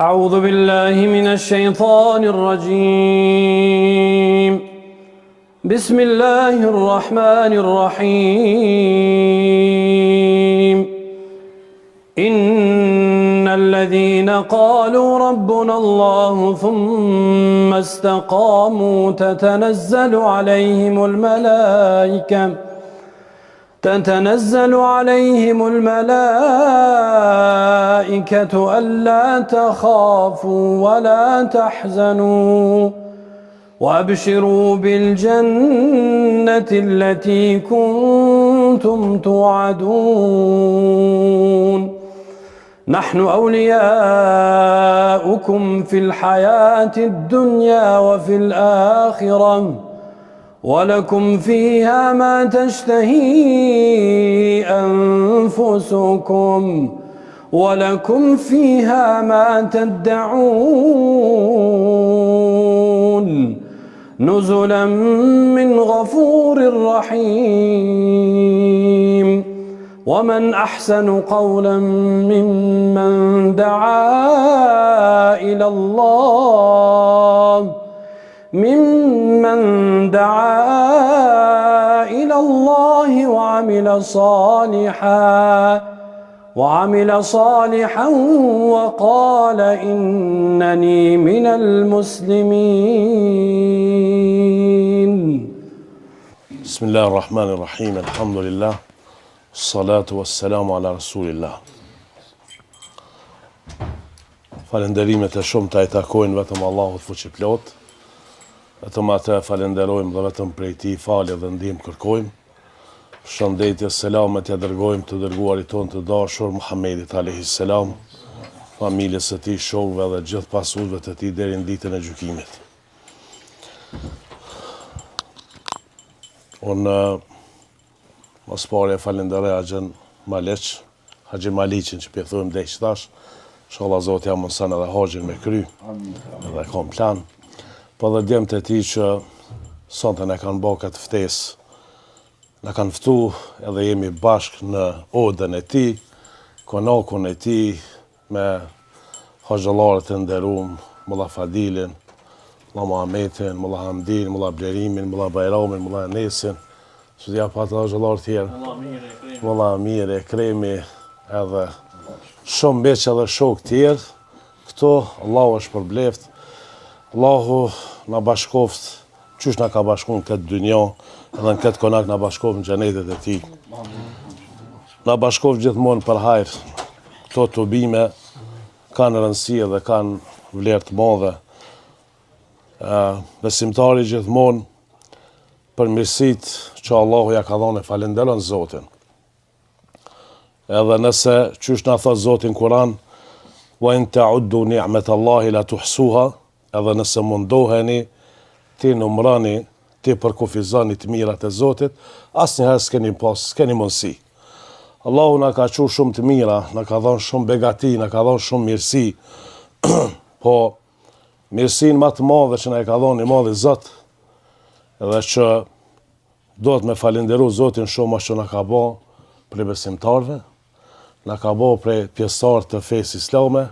أعوذ بالله من الشيطان الرجيم بسم الله الرحمن الرحيم إن الذين قالوا ربنا الله ثم استقاموا تتنزل عليهم الملائكة ألا تخافوا ولا تحزنوا وأبشروا بالجنة التي كنتم توعدون نحن أولياؤكم في الحياة الدنيا وفي الآخرة ولكم فيها ما تشتهي أنفسكم ولكم فيها ما تدعون نزلا من غفور رحيم ومن أحسن قولا ممن دعا إلى الله وعمل صالحا وقال إنني من المسلمين. بسم الله الرحمن الرحيم الحمد لله الصلاة والسلام على رسول الله. Falenderimet e shumta i takojnë vetëm Allahut fuqiplot. Vetëm atë falenderojmë dhe vetëm prej tij falje dhe ndihmë kërkojmë. Shëndetje, selamet ja dërgojmë të dërguarit tonë të dashur Muhammedit alayhis salam, familjes së tij, shokëve dhe gjithë pasuesve të tij deri në ditën e gjykimit. Unë mos pare falenderoj Haxhi Maliqin që pjethojmë dhe qëtash. Inshallah Zoti ja mëson edhe haxhin me kry, edhe kam plan. Po dhe djemët e tij që sonte ne kanë bërë këtë ftesë, na kanë ftu edhe jemi bashkë në odën e tij, konakun e tij me hoxhallarët e nderuar, Mulla Fadilin, Mulla Muhammedin, Mulla Hamdin, Mulla Blerimin, Mulla Bajramin, Mulla Enesin, që t'ja pa të hoxhallarë tjerë, Mulla Amir, Ekremi, edhe shumë beq edhe shok tjerë, këto Allahu është përbleft, Allahu na bashkoft, qysh na ka bashkuar në këtë dynjë, edhe në këtë konak na bashkoft në xhenetet e tij. Na bashkoft gjithmonë për hajër. Këto tubime kanë rëndësi dhe kanë vlerë të madhe. Besimtari gjithmonë për mirësitë që Allahu ja ka dhënë falenderon Zotin. Edhe nëse qysh na thot Zoti në Kur'an, wa in ta'uddu ni'matallahi la tuhsuha, edhe nëse mundoheni ti numrani, ti përkufizoni të mirat e Zotit, asnjëherë s'keni mundësi. Allahu na ka qu shumë të mira, na ka dhënë shumë begati, na ka dhënë shumë mirësi, po mirësinë më të madhe që na e ka dhënë i madhi Zot, edhe që do të me falenderu Zotin shumë që na ka bë për besimtarve, na ka bë për pjesëtar të fesë islame,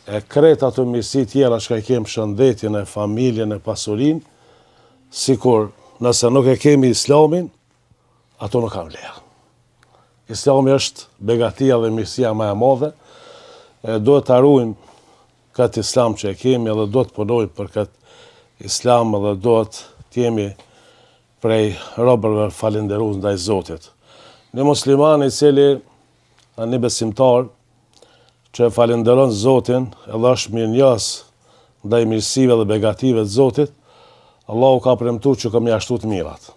e kretë ato mirësi tjera që i kemë shëndetjen e familjen e pasurinë, sikur nëse nuk e kemi islamin, ato nuk kam vlerë. Islami është begatia dhe mirësia më e madhe, duhet të ruajmë këtë islam që e kemi edhe duhet të punojmë për këtë islam edhe duhet të jemi prej robërve falenderues ndaj Zotit. Një musliman I cili një besimtar që falenderon Zotin edhe është mirënjohës ndaj mirësive dhe begative të Zotit, Allahu ka premtuar që ka mjaftu të mirat.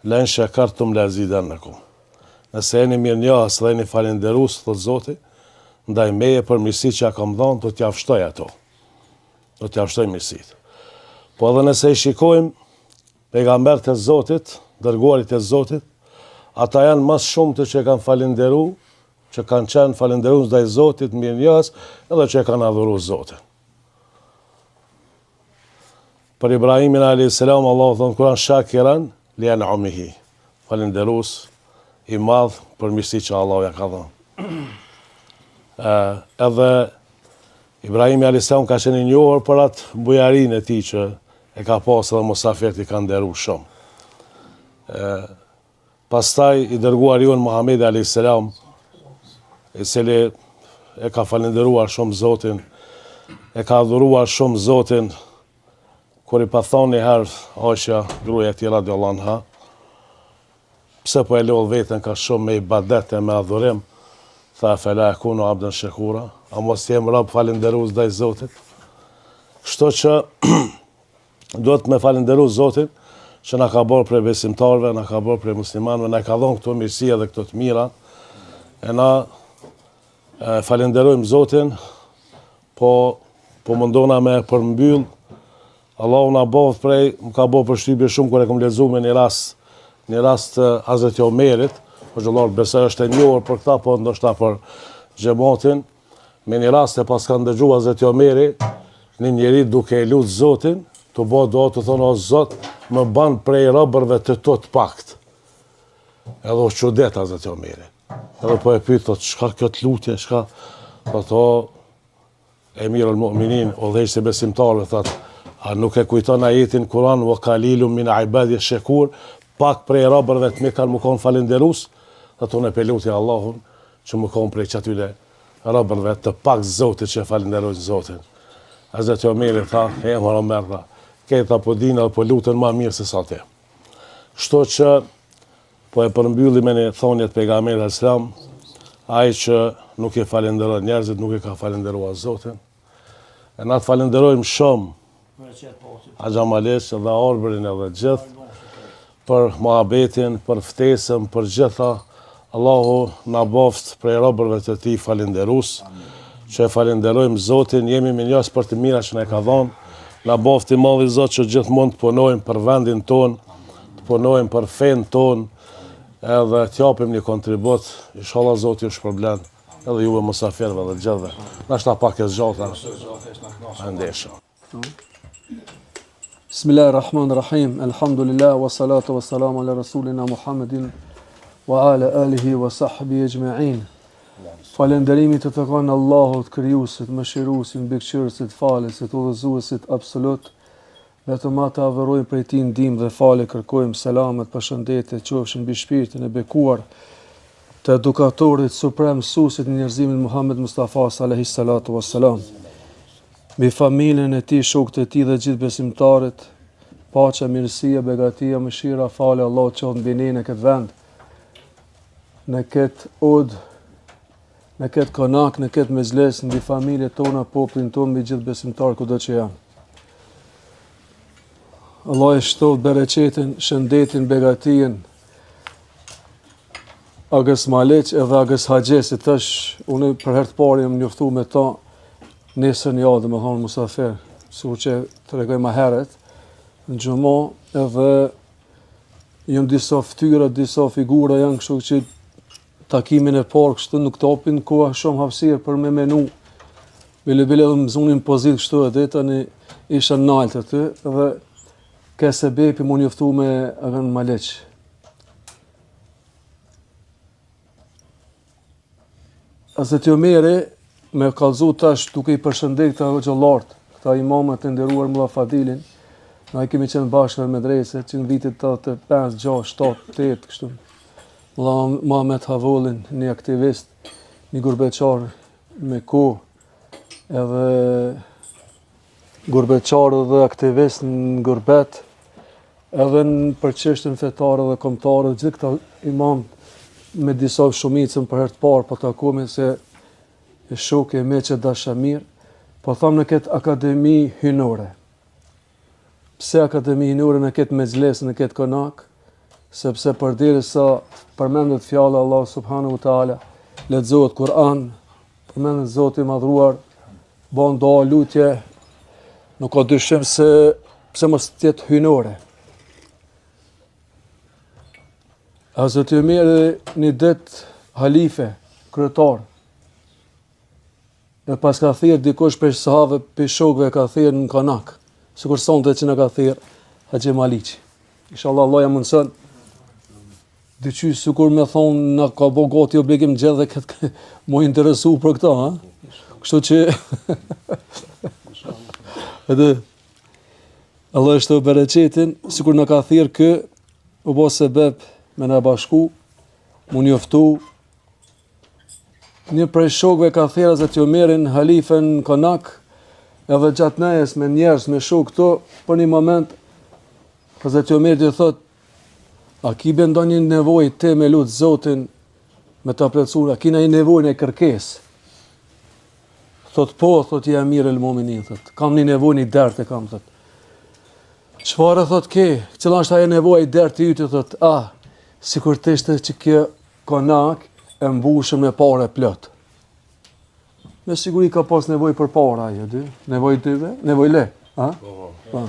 Len shakartum la azidannakum. Nëse jeni mirënjohës dhe jeni falenderues, thot Zoti, ndaj meje për mirësitë që ja kam dhënë, do t'ja fshtoj ato. Do t'ja fshtoj mirësitë. Po edhe nëse I shikojmë pejgamberët e Zotit, dërguarit e Zotit, ata janë më shumë të që kanë falenderuar, që kanë qenë falenderues ndaj Zotit, mirënjohës, edhe që kanë adhuruar Zotin. Për Ibrahimin a.s. Allahu thon Kur'an shakiran li an'amihi. Falenderues I madh për mirësitë që Allahu ja ka dhënë. Edhe Ibrahimi a.s. ka qenë I njohur për atë bujarinë e tij që e ka pasur dhe musafirët I kanë nderuar shumë. Pastaj I dërguar jon Muhamedi a.s. I cili e ka falenderuar shumë Zotin, e ka adhuruar shumë Zotin, kur I pa thonë një herë Aisha, gruaja e tij radhiyallahu anha, pse po e lodh veten ka shumë me ibadet e me adhurim, tha fela yakunu abdan shakura, a mos jem rob falenderues ndaj Zotit. Kështu që duhet me falenderu Zotin që na ka bërë prej besimtarve, na ka bërë prej muslimanëve, na ka dhënë këto mirësi dhe këto të mira. E na falenderojmë Zotin, po mundona me përmbyll. Allahu na bëvë prej, më ka bërë përshtypje shumë kur e kam lexuar me një rast të Hazreti Omerit, po xhallar besoj është e njohur për këtë, po ndoshta për xhamatin, me një rast e pas ka ndëgjuar Hazreti Omeri, një njeri duke e lutë Zotin, të bëjë dua të thonë o Zot, më ban prej robërve të tot pakt. Edhe u çudet Hazreti Omeri. Edhe po e pyet thot, çka kjo të lutje, çka? Po Emirul Mu'minin, udhëheqësi besimtarëve thot, a nuk e kujton ajetin Kur'an wa qalilun min ibadi shakur, pak prej robërve të mi kanë më konë falenderus, thot unë e pelutja Allahun që më konë prej çatyre robërve të pak Zotit që falenderojnë Zotin. Hazreti Omeri tha, mara merda, këta po dinë dhe po lutën ma mirë se sa te. Kështu që po e përmbylli me një thonjet pejgamberit Islam, ai që nuk e falenderon njerëzit, nuk e ka falenderuar Zotin. E na të falenderojmë shumë Axhamalesh dhe Arbërin edhe gjithë për mohabetin, për ftesën, për gjitha. Allahu na boft prej robërve të tij falenderues, që e falenderojmë Zotin, jemi mirënjohës për të mira që na ka dhënë. Na boft I madh I Zot që gjithmonë të punojmë për vendin ton, të punojmë për fen ton, edhe të japim një kontribut. Inshallah Zoti ju shpërblen, edhe juve musafirëve dhe gjithëve. Na shta pak e zgjata. Andeshëm. Bismillahirrahmanirrahim. Alhamdulillah wa salatu wa salamu ala rasulina Muhammedin wa ala alihi wa sahbihi ajma'in. Falënderimi të takon Allahut, krijuesit, mëshiruesit, mbikëqyrësit, falësit, udhëzuesit absolut. Vetëm ata averojmë prej tij ndihmë dhe falë kërkojmë, selamet, përshëndetje qofshin mbi shpirtin e bekuar të edukatorit suprem, mësuesit në njerëzimin Muhammed Mustafa sallallahu salatu wassalam. Mbi familjen e tij, shokët e tij dhe gjithë besimtarët, paqja, mirësia, begatia, mëshira, falë Allahut qoftë mbi ne në këtë vend, në këtë od, në këtë konak, në këtë mezhles, mbi familjet tona, popullin tonë, mbi gjithë besimtarë kudo që janë. Allah e shtot bereqetin, shëndetin, begatien, agës maleq edhe agës haqesit. Tash, unë për herë të parë jam njoftu me ta nesër një javë, me thonë musafir, sikur që të regoj ma heret, në xhumo, edhe jam disa ftyra, disa figura janë kështu që takimin e parë kështu nuk topin koha shumë hapësirë për me menu. Bile edhe më zunin pozitë kështu edhe tani isha naltë aty dhe ka sebepi më njoftu me agën maleq. Hazreti Omeri me kallëzu tash duke I përshëndet këta xhallartë, këta imamat e nderuar mulla Fadilin. Na I kemi qenë bashkë në medrese që në vitet 85, 6, 7, 8 kështu. Mulla Muhammed Havullin, një aktivist, një gurbeçar me kohë, edhe gurbeçar dhe aktivist në gurbet, edhe në për çështjen fetare dhe kombëtare, gjithë këta imam me disa shumicën për herë të parë, po takome se e shok e me që dashamir, po thamë në këtë akademi hynore. Pse akademi hynore në këtë mezhles, në këtë konak? Sepse përderisa përmendet fjala Allah subhanahu wa taala, lexohet Kur'an, përmendet Zoti i madhruar, bën dua lutje, nuk ka dyshim se pse mos tjetë hynore. Hazreti Omeri një ditë halife, kryetar, dhe pas ka thirrë dikush për sahabëve, për shokëve ka thirrë në konak, sikur sonte që na ka thirrë Haxhi Maliqi. Inshallah Allah ja mundson. Dyqysh sikur me thonë na ka bo gati obligim gjithë dhe këtë mu interesu për këta, ha? Kështu që edhe Allah është të bereqetin, sikur na ka thirrë kë u bo sebeb me na bashku, mu njoftu. Një prej shokëve ka thirrë Hazreti Omerin, halifen në konak, edhe gjatë nejes me njerëz, me shok këto, për një moment, Hazreti Omeri të thotë, a ki be ndonjë nevojë te me lutë Zotin me ta plotësuar, a ki ndonjë nevojë në kërkesë? Thot po, thot ja mirë el mu'minin, thot. Kam një nevojë, një dert e kam, thot. Çfarë thot ke? Cila është ajo nevojë, derti yt, thot. Sikur të ishte që kjo konak e mbushur me parë plot. Me siguri ka pas nevojë për para ajo, dy. Nevojë dyve, nevojë le, ha? Po.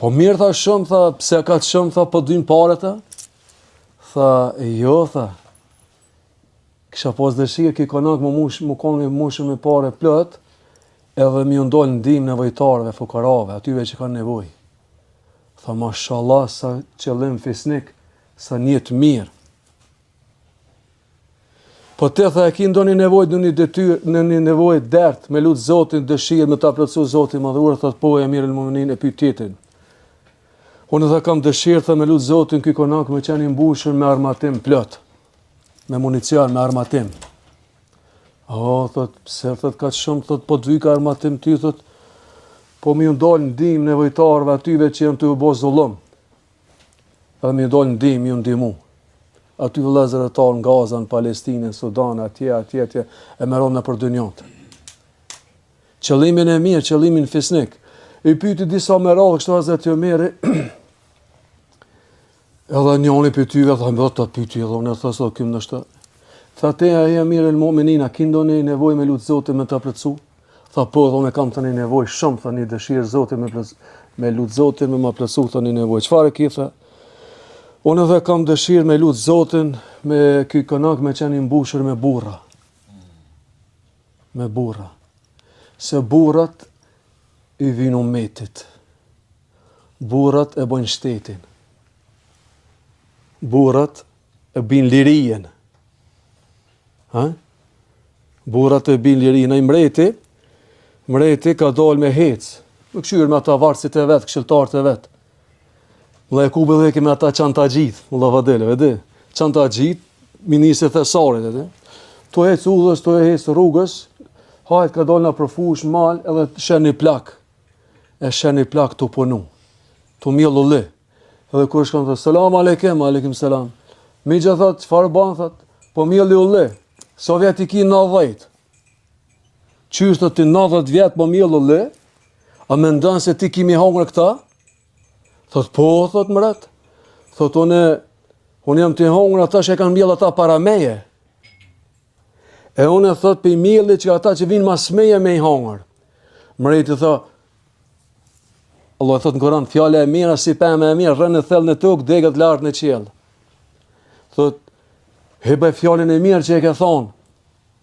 Po mirë tha shumë, tha, pse ka të shumë, tha, po dyn pare ta? Tha, jo, tha, kisha pas dëshirë ki konak më konë mushën me pare plot, edhe mi ndollë ndim nevojtarëve, fukarave, atyve që kanë nevoj. Tha, mashallah, sa qëllim fisnik, sa njetë mirë. Po te, tha, e ki ndonjë nevoj, në një nevoj dert, me lutë Zotin, dëshirë, me ta plotësu Zotin madhur, thot, po e mirë el-mu'minin e pyet tjetrin. Unë dhe kam dëshirë, thë me lutë Zotin, ky konak me qenë i mbushur me armatim plot, me municion, me armatim. Thot, pse thot ka shumë, thot, po dyka armatim ty, thot, po mi ndalë ndim nevojtarëve atyve që janë të u bo zullum. Edhe mi ndalë ndim, mi ndimu. Aty vëllezër e tarë në Gaza, në Palestinë, në Sudan, atje, e meron në për dënjot. Qëllimin e mirë, qëllimin fisnik. I pyti disa me radhë, kështu Hazreti Omeri, edhe njëni për tyve, tha, me të pyti, edhe unë e thasë, dhe këmë nështë. Tha, te e mirë el mu'minin, a ki ndonjë nevojë me lutë Zotin me ta plotësu? Tha, po, dhe unë e kam të një nevojë shumë, tha, një dëshirë Zotin me lutë Zotin me ma plotësu, tha, një nevojë. Çfarë ki, tha? Unë edhe kam dëshirë me lutë Zotin me ky konak me qenë i mbushur me burra. Me burra. Se burrat i vinë umetit. Burrat e bojnë shtetin. Burrat e bin lirijen. Burrat e bin lirijen. E mreti ka dalë me hec. Me këshyrë me ata varësit e vetë, këshiltarët e vetë. Mulla Jakubi dhe kemi ata çanta gjith, mulla Vadele, vede? Çanta gjith, ministri thesarit, vede? To hec udhës, to hec rrugës, hajt ka dalë na përfush mal, edhe shen një plak. E shen një plak të punu. Të mjellë le. Edhe kur shkon thot, selam aleikum, aleikum selam. Mi gjë thot, çfarë bën thot? Po mjellë u le. Sovjet i ki 90. Qysh thot ti 90 vjet po mjellë u le? A mendon se ti kimi hongër këta? Thot, po, thot mret. Thot, unë jam të hongër ata që e kanë mjellë ata para meje. E unë thot, për i mjellë që ata që vinë mas meje me i hongër. Mreti thot, Allah thot në Koran, fjale e mira si pëme e mirë, rënë e thellë në tokë, degët lartë në qiell. Thot, hebe fjallin e mirë që e ke thonë,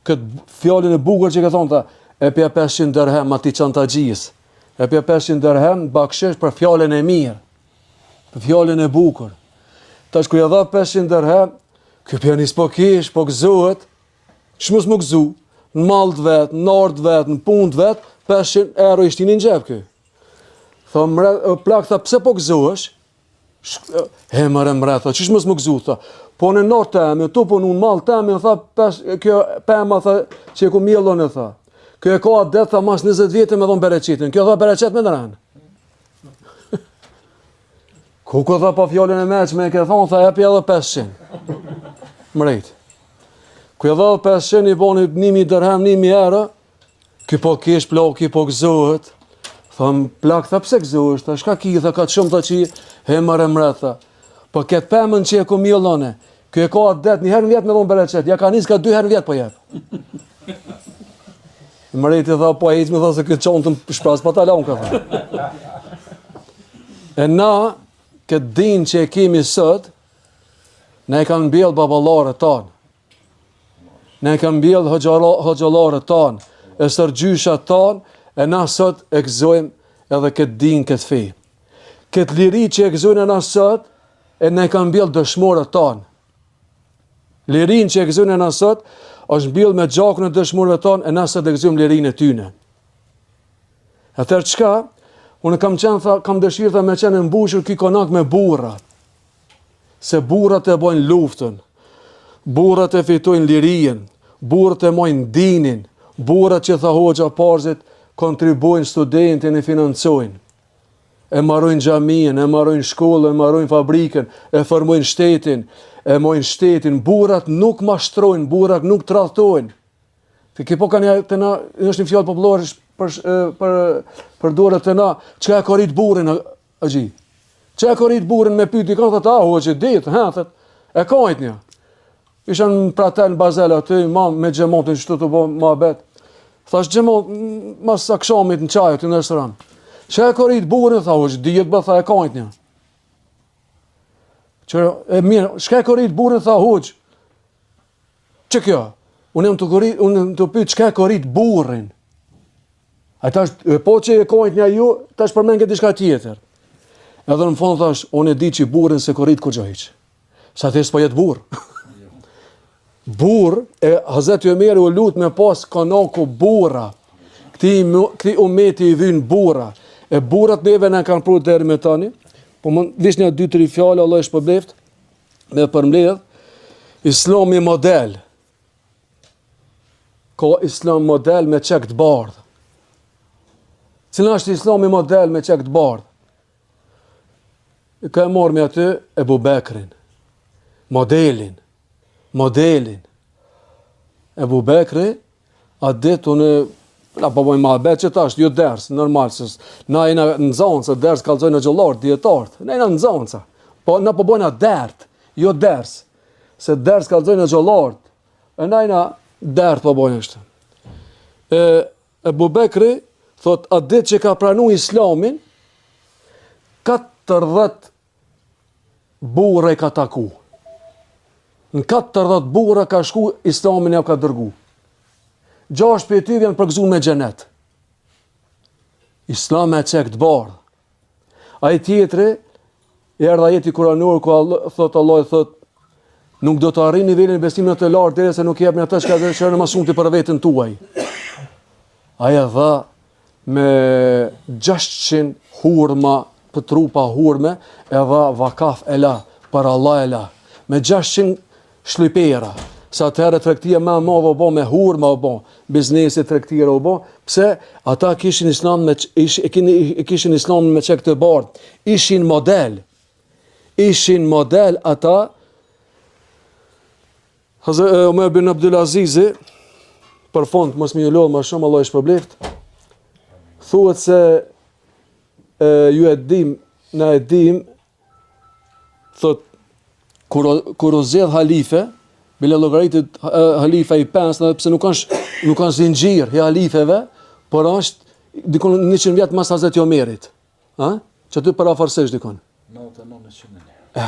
këtë fjallin e bukur që e ke thonë, tha, e pja 500 dirhem ati çantagjis. E pja 500 dirhem bakshesh për fjallin e mirë. Për fjallin e bukur. Tash kur ja dha 500 dirhem, ky pianist po kish, po gëzohet, çmos më gëzu, në mallët vet, në ardh vet, në punë vet, 500 euro i shtinin në xhep ky. Tha plak, tha, pse po gëzohesh? He mërë mre, tha, çish mos më gëzu, tha. Po në natë teme, tu po në mallë teme, tha, kjo pema, tha, që e ku mjellon e tha. Kjo e ka adet, tha, mas 20 vjetë me dhonë bereqitin. Kjo tha bereqet me nërën. Ku tha pa fjallin e meq me e ke thonë, tha, epi edhe 500. mrejt. Ku e dha 500 i boni 1000 dirhem, 1000 euro, ky po kesh plak, ky po gëzohet. Thëm, plak, tha pse gëzohesh? Tha, shka ki, tha, ka të shumë, tha që he mërë mret, tha. Po ketë pëmën që e ku mjëllone, ky e ka atë det, një herë në vjetë me dhonë bereqet, ja ka njësë ka 2 herë në vjetë po jep. Mrejti tha, po e me tha se këtë qonë të shpras, pa ta laun ka tha. E na, këtë din që e kemi sot, ne e kanë mbjell babalare tanë, ne e kanë mbjell hoxhalare tanë, e sërgjysha tanë, e na sot e gëzojmë edhe këtë din, këtë fej. Këtë liri që e gëzojnë e na sot, e ne kanë mbjell dëshmorët tanë. Lirin që e gëzojnë e na sot, është mbjell me gjakun e dëshmorëve tanë, e na sot e gëzojmë lirin e tyne. Atër qka? Unë kam dëshirë tha me qenë mbushur ki konak me burra. Se burrat e bojnë luftën, burrat e fitojnë lirien, burrat e mojnë dinin, burrat që tha hoxha parzit kontribuojnë studentin e financojnë. E marrojnë xhamien, e marrojnë shkollën, e marrojnë fabrikën, e formojnë shtetin, e mojnë shtetin. Burrat nuk mashtrojnë, burrat nuk tradhtojnë. Të kipo kanë të na, është një fjalë popullore për dorët të na, çka e ka rit burrin axhi. Çka e ka rit burrin me pyetje kanë thotë, hoxhë ditë, thët, e kajt një. Ishan praten bazel aty, me xhamotin çto të bë mohabet. Thash xhamot mas akshamit në çaj aty në restoran. Çka e ka rit burrin, tha hoxhë, dihet bë tha e kajt një. Që e mirë, çka e ka rit burrin, tha hoxhë. Ç'ka kjo? Unë të pyet çka e ka rit burrin. Ai thash, po që e kajt një ju, tash përmend këtë diçka tjetër. Edhe në fund thash, unë e di që burrin se ka rit kurrë hiç. Sa thjesht po jet burr. Burr, e Hazreti Omeri u lut me pas konaku burra. Këti umeti i vyn burra. E burrat neve na kanë pru deri me tani. Po mund vish një 2-3 fjalë, Allah është përbleft me përmbledh. Islami model. Ka islam model me çek të bardh. Cila është islami model me çek të bardh? Ka marrë me aty Ebu Bekrin. Modelin. Ebu Bekri, atë ditë unë, na po bojmë mohabet që tash, jo ders, normal, se na jena në zonca, ders kallzojnë në gjollartë, dietartë, na jena në zonca, po na po bojna dert, jo ders, se ders kallzojnë në gjollartë, e na jena dert po bojnë është. Ebu Bekri, thot, atë ditë që ka pranu islamin, 40 burra i ka taku. Në 40 burra ka shku, islamin ja ka dërgu. 6 për ty vjen përgëzu me xhenet. Islam e çek të bardh. Ai tjetri, erdha ajeti kuranor ku Allah thot, nuk do të arrini nivelin e besimit të lartë derisa nuk jepni atë çka dëshironi më shumë për veten tuaj. Ai e dha me 600 hurma, për trupa hurme, e dha vakaf e la, për Allah e la, me 600 shlypera, sa atëherë tregtia më e madhe u bë me hurma u bë, biznesi tregtia u bë, pse ata kishin islam me kishin islam me çek të bardh, ishin model ata. Hazrat Omer bin Abdulaziz, për fond mos më lodh më shumë, Allah i shpërbleft. Thuhet se ju e dim, na e dim, thot kur u zgjedh halife, bile llogaritet halifa i 5, edhe pse nuk kanë zinxhir i halifeve, por është dikon 100 vjet mas Hazreti Omerit. Që aty parafarsesh dikon. 99.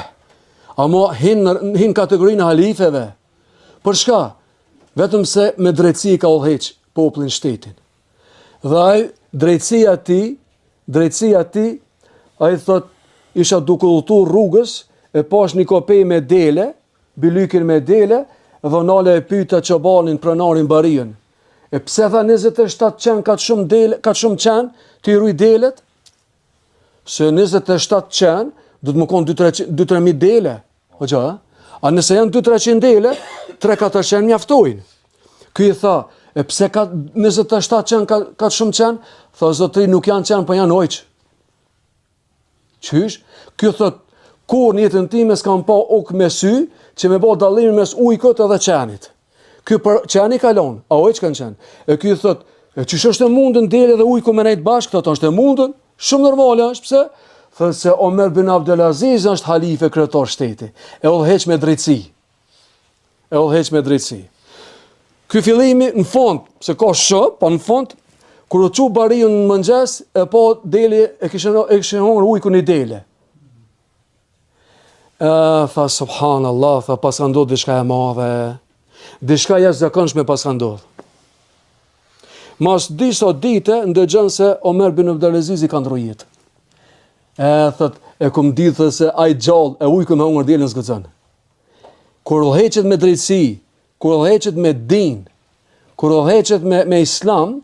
Amo hin kategorinë halifeve. Për shka? Vetëm se me drejtësi ka udhëheq popullin shtetin. Dhe ai drejtësia ti, ai thot, isha duke udhëtuar rrugës, e pash një kopej me dele, bylykin me dele, dhe nale e pyta çobanin pronarin barion. E pse tha 27 qen ka të shumë qen, ti ruaj delet? Se 27 qen, du të më konë 2-3 dele. O qa, a nëse janë 2-300 dele, 3-4 qen mjaftojnë. Ky i tha, e pse ka 27 qen ka të shumë qen? Tha, zotri, nuk janë qen, po janë ojq. Qysh? Ky thot, kur në jetën time s'kam pa ok me sy, që me bë dallimin mes ujkut edhe qenit. Ky për qeni kalon, a oj ç'kan qen. E ky thot, çish është e mundën dele dhe ujku me nejt bashkë, thotë është e mundën, shumë normale është, pse? Thotë se Omer bin Abdulaziz është halife kryetar shteti, e udhëheq me drejtësi. E udhëheq me drejtësi. Ky fillimi në fund, se ka po në fund kur u çu bariu në mëngjes, e po deli e kishin hungur ujkun i dele. Tha subhanallah, tha pas ka ndodhur diçka e madhe. Diçka jashtëzakonshme pas ka ndodhur. Mas disa dite ndëgjon se Omer bin Abdulaziz i ka ndroi jetë. Thot, e kum ditë se ai gjallë e ujku me hungur dielën zgëzon. Kur udhëheqet me drejtësi, kur udhëheqet me din, kur udhëheqet me islam,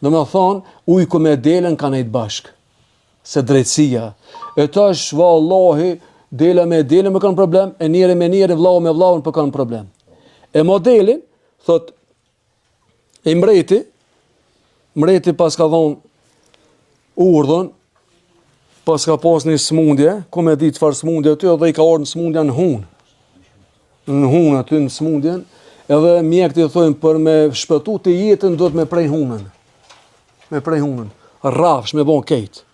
do me thonë, ujku me dielën ka nejt bashk. Se drejtësia. E tash vallahi, dela me dielën më kanë problem, e njeri me njeri, vllau me vllaun po kanë problem. E modelin, thot, e mreti pas ka thonë urdhën, pas ka pas një smundje, ku me di çfarë smundje aty, edhe i ka ardhur smundja në hunë. Në hunë aty në smundjen, edhe mjekët i thonë për me shpëtu të jetën duhet me prej hunën. Me prej hunën. Rrafsh me bon kejt.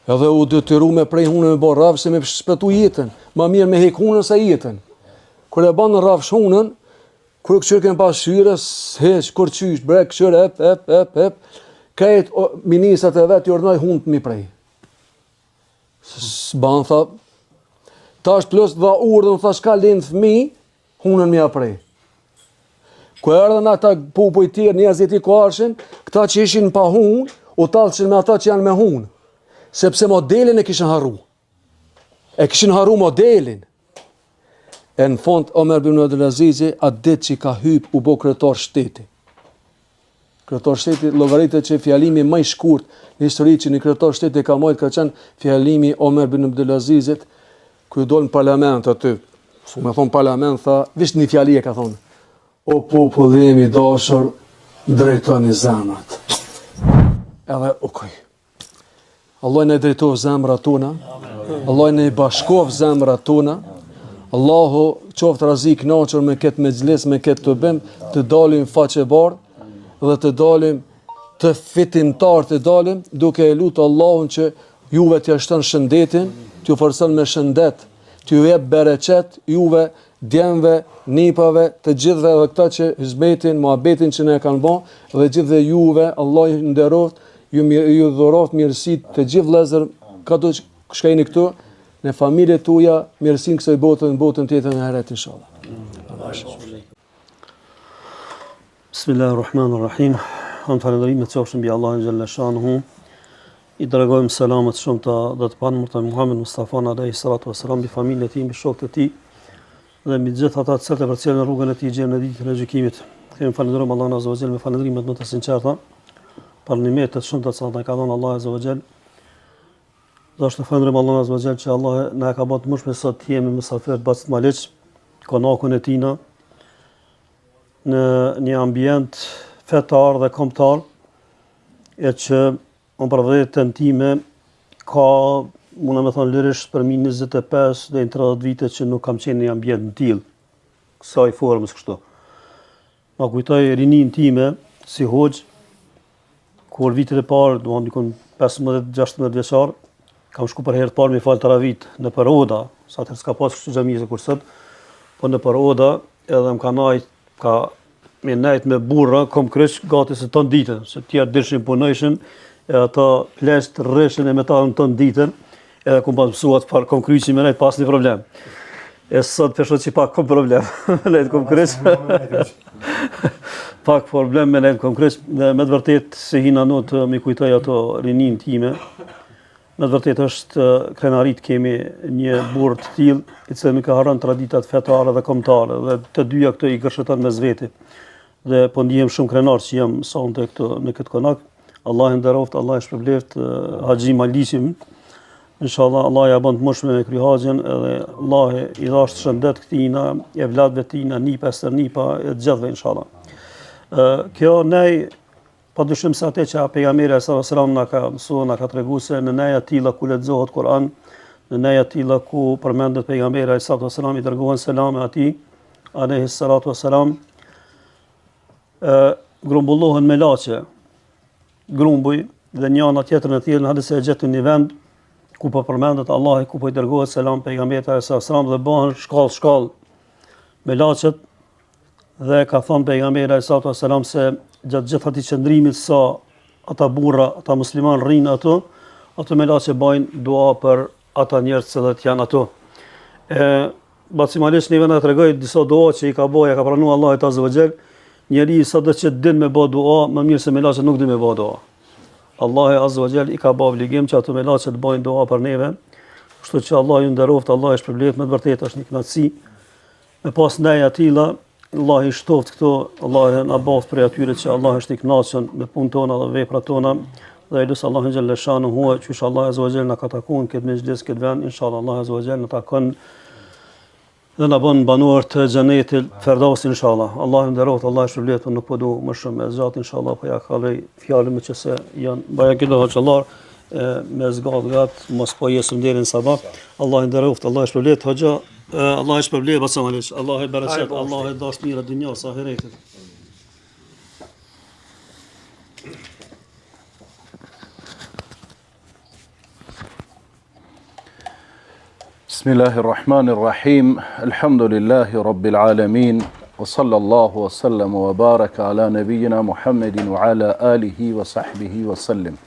Edhe u detyru me prej hunën me bon rrafsh se me shpëtu jetën. Ma mirë me hek hunën sa jetën. Kur e ban në rrafsh hunën, kur këqyrken pas shyres, heq, kur qysh, brek, këshyre, ep. Kejt ministrat e vetë i ordnoj hunë të mi prej. S'ban, tha, tash plus dha urdhën, tha shka lind fëmi, hunën mi prej. Ku erdhen ata popuj tjerë, njerëzit i kuarshin, këta që ishin pa hunë, u tallshin me ata që janë me hunë. Sepse modelin e kishin harru. E kishin harru modelin. E në fund, Omer bin Abdulaziz, atë ditë që ka hyp u bo kryetar shteti. Kryetar shteti, llogaritet që fjalimi më i shkurt në histori që një kryetar shteti ka marrë, ka qenë fjalimi Omer bin Abdulazizit, ku dol në parlament aty. Me thon parlament, tha, vish një fjali e ka thonë. O populli i dashur, drejtoni zemrat. Edhe ukoj. Allah në drejtov zemrat tona. Allah në i bashkov zemrat tona. Allahu qoftë razi kënaqur me këtë mexhlis, me këtë të bim, të dalim faqe bardh dhe të dalim të fitimtar, të dalim duke e lutur Allahun që juve t'ja shton shëndetin, t'ju forcon me shëndet, t'ju jep bereqet juve, djemve, nipave, të gjithve dhe këta që hizmetin, muhabetin që ne kanë bën, dhe gjithve juve, Allah ju nderoft, ju dhuroft mirësit të gjithë vëllezër, kato që shkajni këtu, në familjet tuaja, mirësin kësaj botën, në botën tjetër në heret, inshallah. Bismillahirrahmanirrahim. Ham falënderimet qofshin mbi Allahun xhalla shanuhu. I dërgojmë selamet shumë të panëmërt të Muhammed Mustafa alayhi salatu wassalam, mbi familjen e tij, mbi shokët e tij dhe mbi gjithë ata të cilët e përcjellën rrugën e tij gjën në ditën e gjykimit. Kemi falënderuar Allahun azza wa jall me falënderimet më të sinqerta për nimetet shumë të cilat na ka dhënë Allahu azza wa jall. Dhe është të falënderojmë Allahun azza wa jall që Allah na ka bërë të mundshme sot të jemi mysafir të Bacit Maliq, konakun e tina, në një ambient fetar dhe kombëtar, e që unë për vërtetën time ka, mund me thonë lirisht për mi 25 dhe 30 vite që nuk kam qenë një ambient në tillë, kësaj formës kështu. Ma kujtoj rinin time si hoxh, kur vitet e parë, do ndikon 15-16 vjeçar, kam shku për herë të parë me fal taravit në për Oda, sa të s'ka pas kështu xhamie kur sot, po në për Oda edhe më ka najt, ka me nejt me burra, kom kryq gati se ton ditën, se tjerë dirshin punojshin, e ata plesht rreshin e metalën ton ditën, edhe kom pas mësuat par kom kryqin me nejt pas një problem. E sot peshot që pak kom problem, me nejt kom kryq. Pak problem me nejt kom kryq, dhe me të vërtet se hina not me kujtoj ato rinin time. Me të vërtet është krenarit kemi një burr të tillë, i cili nuk ka harron traditat fetare dhe kombëtare, dhe të dyja këto i gërsheton me vetë. Dhe po ndihem shumë krenar që jam sonte këtu në këtë konak. Allah e nderoft, Allah e shpërbleft Haxhi Maliqin. Inshallah Allah ja bën të mundshme me kry haxhin, edhe Allah i dhash shëndet këtina, e vladëve tina, nipa stër nipa, e të gjithëve inshallah. Kjo nej padyshim se atë që pejgamberi sallallahu alajhi wasallam na ka mësuar, na ka treguar se në neja tilla ku lexohet Kur'an, në neja tilla ku përmendet pejgamberi alayhi salatu wasalam, i dërguan selame atij alayhi salatu wasalam, grumbullohen me laçe, grumbuj, dhe njëna tjetrën e tillë në hadith e gjetën një vend ku po përmendet Allahi, ku po i dërgohet selam pejgamberit alayhi salatu wasalam, dhe bëhen shkallë me laçet, dhe ka thënë pejgamberi alayhi salatu wasalam se gjatë gjithë atij qëndrimit sa ata burra, ata musliman rrinë ato me laçe bajnë dua për ata njerëz që janë ato. Bacimalisht një vend e tregoj disa dua që i ka bëja, ka pranuar Allahu azza wa jall. Njeri sado që din me bë dua, më mirë se me laçe nuk din me bë dua. Allahu azza wa jall i ka bë obligim që ato me laçe të bëjnë dua për neve. Kështu që Allah ju nderoft, Allah është shpërblet, me të vërtetë është një kënaqësi. Me pas ndaj atilla, Allah i shtoft këto, Allah na boft për atyre që Allah është i kënaqur me punën tona dhe veprat tona. Dhe lutë Allahu xhalla shanuhu, që inshallah azza wa jall na ka takuar këtë mezhlis, këtë vend, inshallah Allah azza wa jall na takon dhe na bën banuar të xhenetit Firdaus inshallah. Allahu nderoft, Allah e shpërblet, nuk po du më shumë me zot inshallah, po ja kalloj fjalën më që se janë baja këto hoxhallar me zgat, mos po jesëm deri në sabah. Allahu nderoft, Allah e shpërblet hoxha, Allah e shpërblet basamalisht. Allah e bereqet, Allah e dashmira dunjas ahiretit. Bismillahirrahmanirrahim. Alhamdulillahi rabbil alamin. Wa sallallahu wa sallam wa baraka ala nabiyyina Muhammedin wa ala alihi wa sahbihi wa sallim.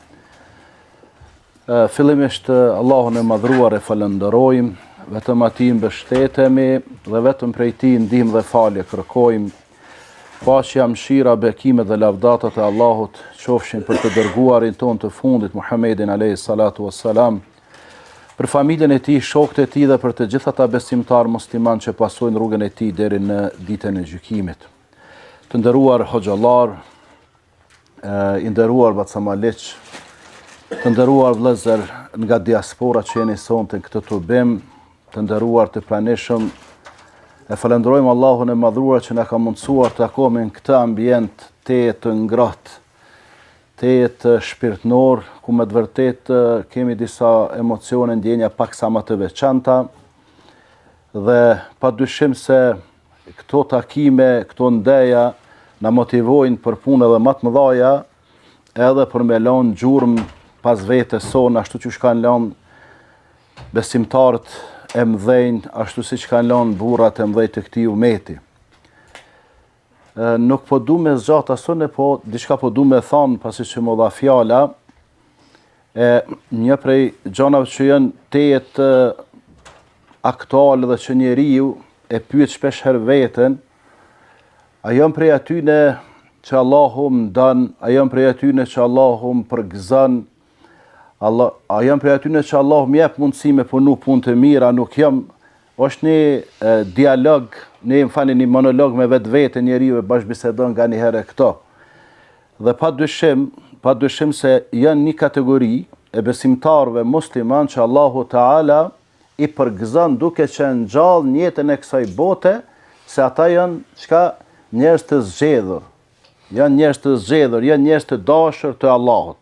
Fillimisht Allahun e madhruar e falenderojmë, vetëm atij mbështetemi dhe vetëm prej tij ndihmë dhe falje kërkojmë. Paqja, mëshira, bekimet dhe lavdatat e Allahut qofshin për të dërguarin ton të fundit Muhammedin alayhi salatu wassalam, për familjen e tij, shokët e tij dhe për të gjithë ata besimtar musliman që pasojnë rrugën e tij deri në ditën e gjykimit. Të nderuar hoxhallar, i nderuar bacamaleq, të nderuar vëllezër nga diaspora që jeni sonte në këtë tubim, të nderuar të pranishëm, e falenderojmë Allahun e madhruar që na ka mundësuar të takohemi në këtë ambient të ngrohtë, të shpirtnor, ku me të vërtet kemi disa emocione, ndjenja paksa më të veçanta, dhe padyshim se këto takime, këto ndeja na motivojnë për punë edhe më të mëdha, edhe për me lënë gjurmë pas vetes sonë, ashtu që kanë lënë besimtarët e mëdhenj, ashtu siç kanë lënë burrat e mëdhenj të këtij umeti. Nuk po du me zgjata sone, po diçka po du me thonë pasi që më dha fjala. Një prej gjanave që janë tejet aktuale dhe që njeriu e pyet shpesh herë veten, a jam prej atyne që Allahu më dan, a jam prej atyne që Allahu më përgëzon, a jam prej atyne që Allahu më jep mundësi me punu punë të mira, nuk jam. Është një dialog, një monolog me vetë njeriu e bashkëbisedon nga një herë këto. Dhe pa dyshim se janë një kategori e besimtarëve musliman që Allahu Teala i përgëzon duke qenë gjallë në jetën e kësaj bote, se ata janë njerëz të zgjedhur. Janë njerëz të dashur të Allahut.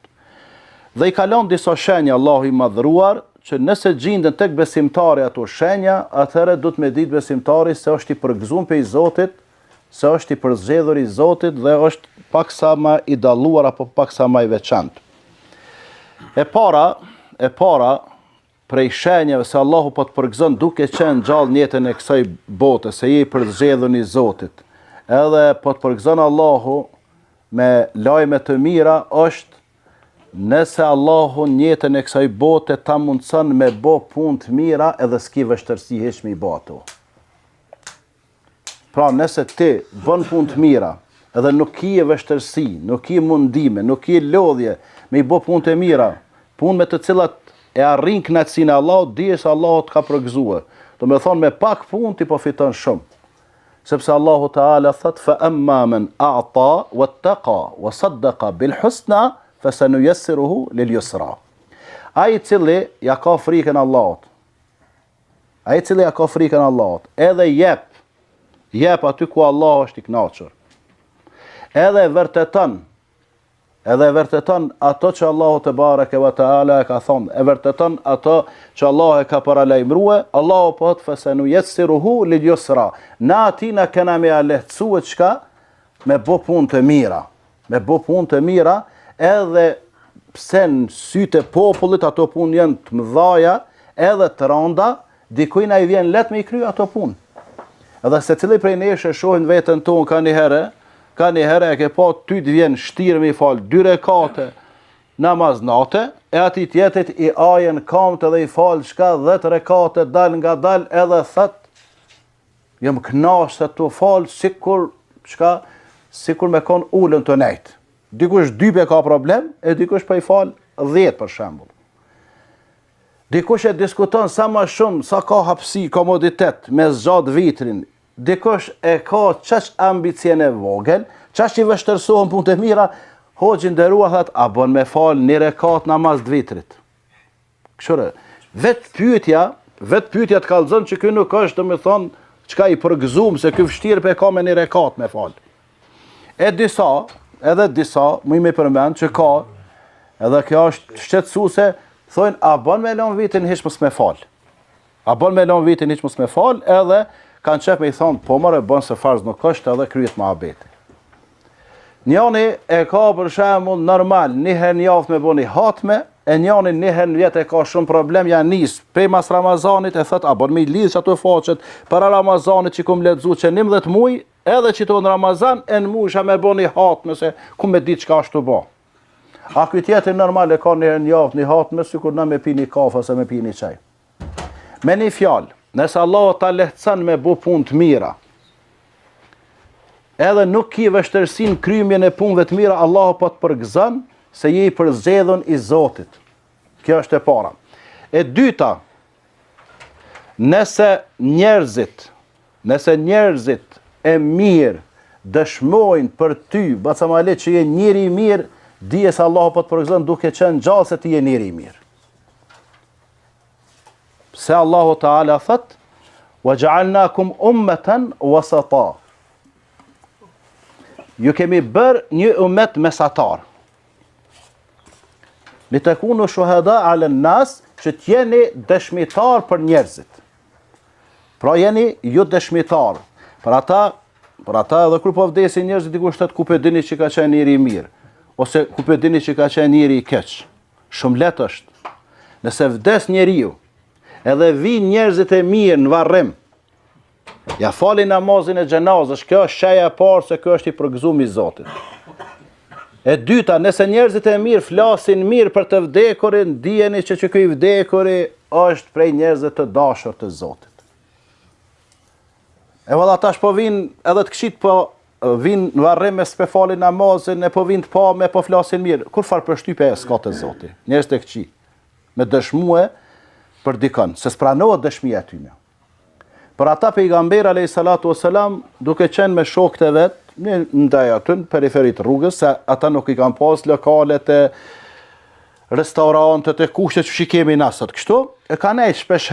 Dhe i kalon disa shenja Allahu i madhruar, që nëse gjenden tek besimtari ato shenja, atëherë do të me ditë besimtari se është i përgëzuar pe i Zotit, se është i përzgjedhur i Zotit dhe është paksa më i dalluar apo paksa më i veçantë. E para prej shenjave se Allahu po të përgëzon duke qenë gjallë në jetën e kësaj bote, se je i përzgjedhur i Zotit, edhe po të përgëzon Allahu me lajme të mira, është nëse Allahu në jetën e kësaj bote ta mundson me bë punë të mira edhe s'ki vështirësi hiç me i bë ato. Pra nëse ti bën punë të mira edhe nuk ki vështirësi, nuk ki mundime, nuk ki lodhje me i bë punë të mira, punë me të cilat e arrin kënaqësinë e Allahut, dije se Allahu të ka përgëzuar. Do me thonë me pak punë ti po fiton shumë. Sepse Allahu Teala thot fa amma man a'ta wattaqa wa saddaqa bil husna fasanuyassiruhu lil yusra. Ai i cili ja ka frikën Allahut. Edhe jep aty ku Allah është i kënaqur. Edhe vërteton edhe e vërteton ato që Allahu te bareke ve teala e ka thonë, e vërteton ato që Allahu e ka paralajmërue, Allahu po të fesenu yessiruhu lil yusra. Na atina kena me lehtësue çka me bo punë të mira, me bo punë të mira, edhe pse në sytë e popullit ato punë janë të mëdhaja, edhe të rënda, dikujt ai vjen let me i kry ato punë. Edhe secili prej nesh e shohin veten tonë ka një herë e ke pa ty të vjen shtirë me i fal 2 rekate namaz nate, e ati tjetrit i ajen kamt edhe i fal çka 10 rekate dal nga dal, edhe thot jam kënaq se tu fal sikur me kon ulën të nejt. Dikush 2 ka problem, e dikush po i fal 10 për shembull. Dikush e diskuton sa më shumë, sa ka hapësi, komoditet me zgjat vitrin. Dikush e ka çaq ambicione vogël, çaq i vështirësohen punë të mira, hoxhi nderua thot, a bën me fal 1 rekat namaz të vitrit. Kështu vetë pyetja të kallzon që ky nuk është domethënë çka i përgëzuar se ky vështirë pe ka me 1 rekat me fal. Edhe disa, më i me përmend që ka, edhe kjo është shqetësuese, thonë, a bën me lon vitin hiç mos me fal. A bën me lon vitin hiç mos me fal, edhe kanë qef me i thonë, po mërë bën se farz nuk është edhe kryet muhabeti. Njani e ka për shembull normal, 1 herë në javë me bëni hatme, e njani 1 herë në vjet e ka shumë problem, ja nis prej mas Ramazanit, e thot, a bën me i lidh ato faqet para Ramazanit që kum lexu që 11 muaj, edhe që tonë Ramazan, e në musha me bëni hatme, se ku me ditë çka është të bë. A ky tjetër normal e ka 1 herë në javë një hatme, sikur na me pini kafe ose me pini çaj. Me një fjalë, nëse Allah ta lehtëson me bu punë të mira, edhe nuk ki vështirësinë krymjen e punëve të mira, Allah po të përgëzon se je i përzgjedhur i Zotit. Kjo është e para. E dyta, nëse njerëzit e mirë dëshmojnë për ty, bacamale që je njeri i mirë, dije se Allah po të përgëzon duke qenë gjallë se ti je njeri i mirë. Se Allahu Teala thot, wa ja'alnakum ummatan wasata. Ju kemi bërë një ummet mesatar. Li takunu shuhada 'ala an-nas, që t'jeni dëshmitar për njerëzit. Pra jeni ju dëshmitar. Për ata edhe kur po vdesin njerëzit, dikush thot ku po dini që ka qenë njeri i mirë, ose ku po dini që ka qenë njeri i keq. Shumë lehtë është. Nëse vdes njeriu, edhe vinë njerëzit e mirë në varrim, ja falin namazin e xhenazës, kjo është sheja e parë se kjo është i përgëzuar i Zotit. E dyta, nëse njerëzit e mirë flasin mirë për të vdekurin, dijeni që ky i vdekuri është prej njerëzve të dashur të Zotit. E valla tash po vinë edhe të këqit, po vinë në varrim me s'pe falin namazin, e po vinë të pa me po flasin mirë. Kur farë përshtypje e s'ka të Zotit? Njerëz të këqit, me dëshmue për dikën, se s'pranohet dëshmia e tyre. Për ata pejgamberi alayhis salatu wassalam, duke qenë me shokët e vet, ndaj aty në periferit rrugës, se ata nuk i kanë pas lokalet e restorantet e kushtet që kemi na sot kështu, e kanë ecë shpesh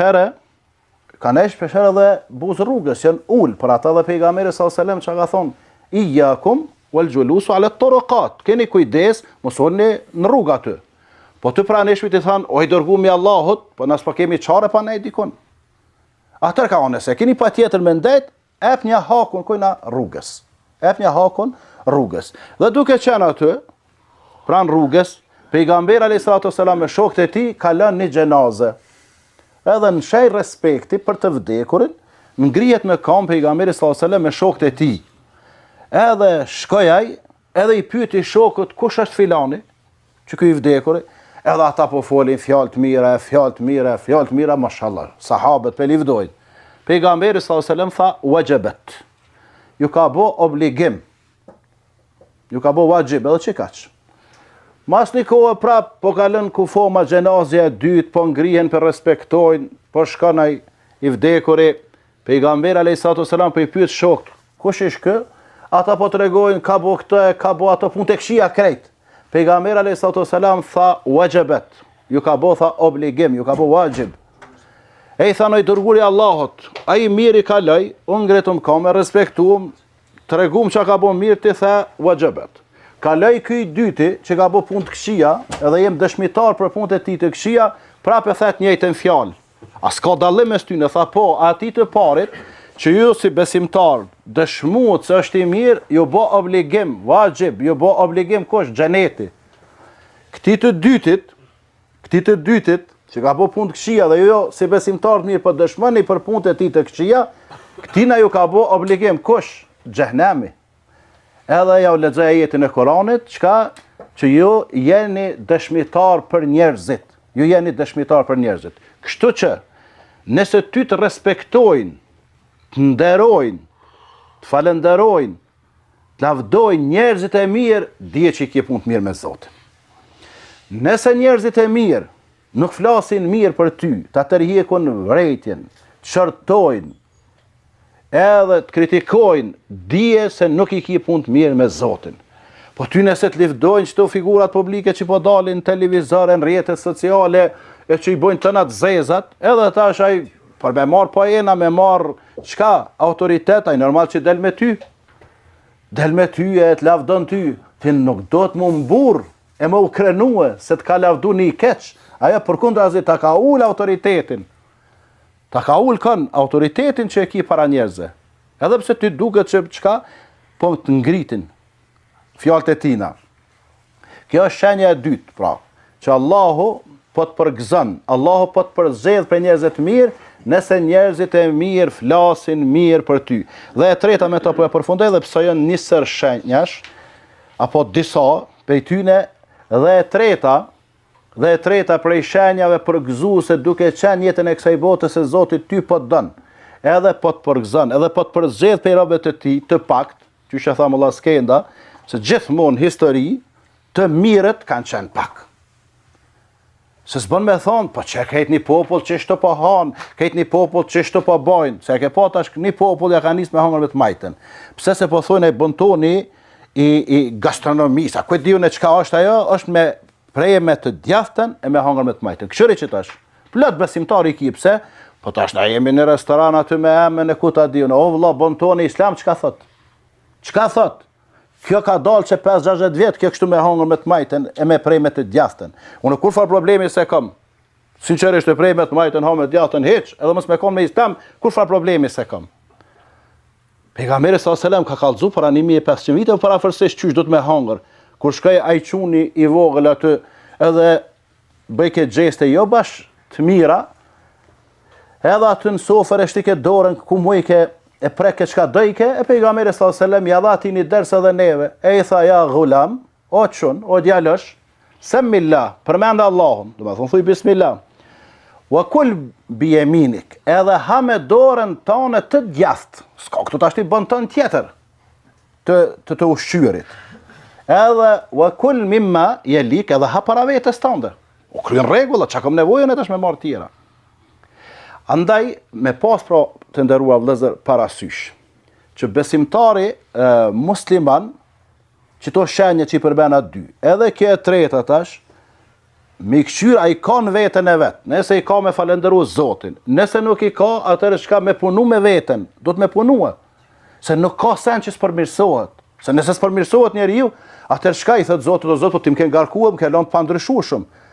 herë dhe buzë rrugës, janë ul, për ata dhe pejgamberi sallallahu alajhi wasallam çka ka thonë, iyyakum wal julusu ala turuqat, keni kujdes, mos ulni në rrugë aty. Po të praneshmit i thanë, oj dërgumi Allahut, po nësë po kemi qare pa nej dikun. Atër ka onë, se keni pa tjetër me ndet, ep një hakun kujna rrugës. Dhe duke qenë aty, pranë rrugës, pejgamberi alayhis salatu wassalam me shokët e tij ka lënë një xhenaze. Edhe në shej respekti për të vdekurin, ngrihet në kam pejgamberi sallallahu alaihi wasallam me shokët e tij. Edhe shkoi ai, edhe i pyeti shokët, kush është filani, që ky i vdekuri? Edhe ata po folin fjalë të mira, mashallah. Sahabët pe livdojnë. Pejgamberi sallallahu alaihi wasallam tha wajibat. Ju ka bo obligim. Ju ka bo wajib, edhe që kaq. Mas një kohë prap, po kalën kufoma gjenazja e dytë, po ngrihen për respektojnë, po shkon ai i vdekuri. Pejgamberi alayhis salatu wasallam po i pyet shokët, kush është kë? Ata po tregojnë ka bo këtë, ka bo ato punë tek xhia krejt. Pejgamberi alayhis salatu wasalam tha wajibat. Ju ka bo tha obligim, ju ka bo wajib. E i thanoj dërguri Allahut, ai mirë i kaloj, unë ngretëm kam e respektuam, tregum që ka bo mirë ti tha wajibat. kaloj ky i dyti që ka bë punë të këqija, edhe jem dëshmitar për punët e tij të këqija, prapë thet njëjtën fjalë. A s'ka dallim mes tyre? Tha po, atij të parit që ju si besimtar dëshmuat se është i mirë, ju bë obligim, vajib, ju bë obligim kush? Xheneti. Këtij të dytit që ka bë punë të këqija dhe ju si besimtar të mirë po dëshmoni për punët e tij të këqija, këtina ju ka bë obligim kush? Xhenemi. Edhe ja u lexoj ajetin e Kuranit, që ju jeni dëshmitar për njerëzit. Ju jeni dëshmitar për njerëzit. Kështu që nëse ty të respektojnë, të nderojnë, të falenderojnë, të lavdojnë njerëzit e mirë, dije që i ke punë të mirë me Zotin. Nëse njerëzit e mirë nuk flasin mirë për ty, ta tërhiqin vërejtjen, të shërtojnë, edhe të kritikojnë, dije se nuk i ke punë të mirë me Zotin. Po ty nëse të lëvdojnë çdo figurat publike që po dalin në televizor, në rrjetet sociale, e që i bojnë tëna të zezat, edhe tash ai për me marr poena, me marr çka, autoritet, ai normal që del me ty. Del me ty e të lavdon ty, ti nuk do të më mburr e më u krenue se të ka lavdu një keq. Ajo përkundrazi ta ka ul autoritetin. Ta ka ul kën autoritetin që e ki para njerëzve. Edhe pse ty duket që çka, po të ngritin fjalët e tina. Kjo është shenja e dytë, pra, që Allahu po të përgëzon, Allahu po të përzgjedh për njerëzit të mirë, nëse njerëzit e mirë flasin mirë për ty. Dhe e treta me to po e përfundoj dhe pse janë nisër shenjash, apo disa prej tyne, dhe e treta prej shenjave përgëzuese duke qenë jetën e kësaj bote se Zoti ty po të don, edhe po të përgëzon, edhe po të përzgjedh për robët e tij të pakt, që tha Molla Skenda, se gjithmonë histori të mirët kanë qenë pak. Se s'bën me thonë, po që kejt një popull që shto po hanë, kejt një popull që shto po bojnë, se ke po tash një popull ja ka nisë me hangër me të majten. Pse se po thonë e bëntoni i gastronomisa, këtë diju në qka është ajo, është me preje me të djathten e me hangër me të majten. Këshëri që tash, plot besimtari i ki, pse, po tash na jemi në restoran aty me emën e kuta diju, o vëlla, bëntoni islam, qka thot? Qka thot? Kjo ka dalë që 5-60 vjetë, kjo kështu me hangër me të majten e me prej me të djathten. Unë kur farë problemi se kam, sinqerisht e prej me të majten, hangër me të djathten, heq, edhe mos me kom me islam, kur farë problemi se kam. Pejgamberi s.a.s. ka kallëzu para 1500 vite, para fërsisht qysh do të me hangër. Kur shkaj ajquni i vogël aty, edhe bëjke gjeste jo bash të mira, edhe aty në sofer e shtike dorën, ku mujke e preke qka dojke, e pejgamberi s.a.s. ja dha ti një ders edhe neve, e i tha ja gulam, o qun, o djalosh, semmillah, përmenda Allahun, do me thonë thuj bismillah, wa kul bijeminik, edhe ha me dorën tane të djath, s'ka këtu tashti bën tën tjetër, të ushqyrit, edhe wa kul mimma jelik, edhe ha para vetës tënde, u kryen regullat, që kom nevojën e tash me marrë tjera. Andaj, me pas pra të ndërrua vëllezër parasysh, që besimtari musliman, që to shenje që i përbena dy, edhe kjo e treta tash, me i këshyr a i ka në vetën e vetë, nëse i ka me falenderu Zotin, nëse nuk i ka, atërë shka me punu me vetën, do të me punua, se nuk ka sen që s'përmirësohet, se nëse s'përmirësohet njeri ju, atërë shka i thëtë Zotit o Zot, po ti m'ke ngarkua, m'ke lanë të pandryshu shumë,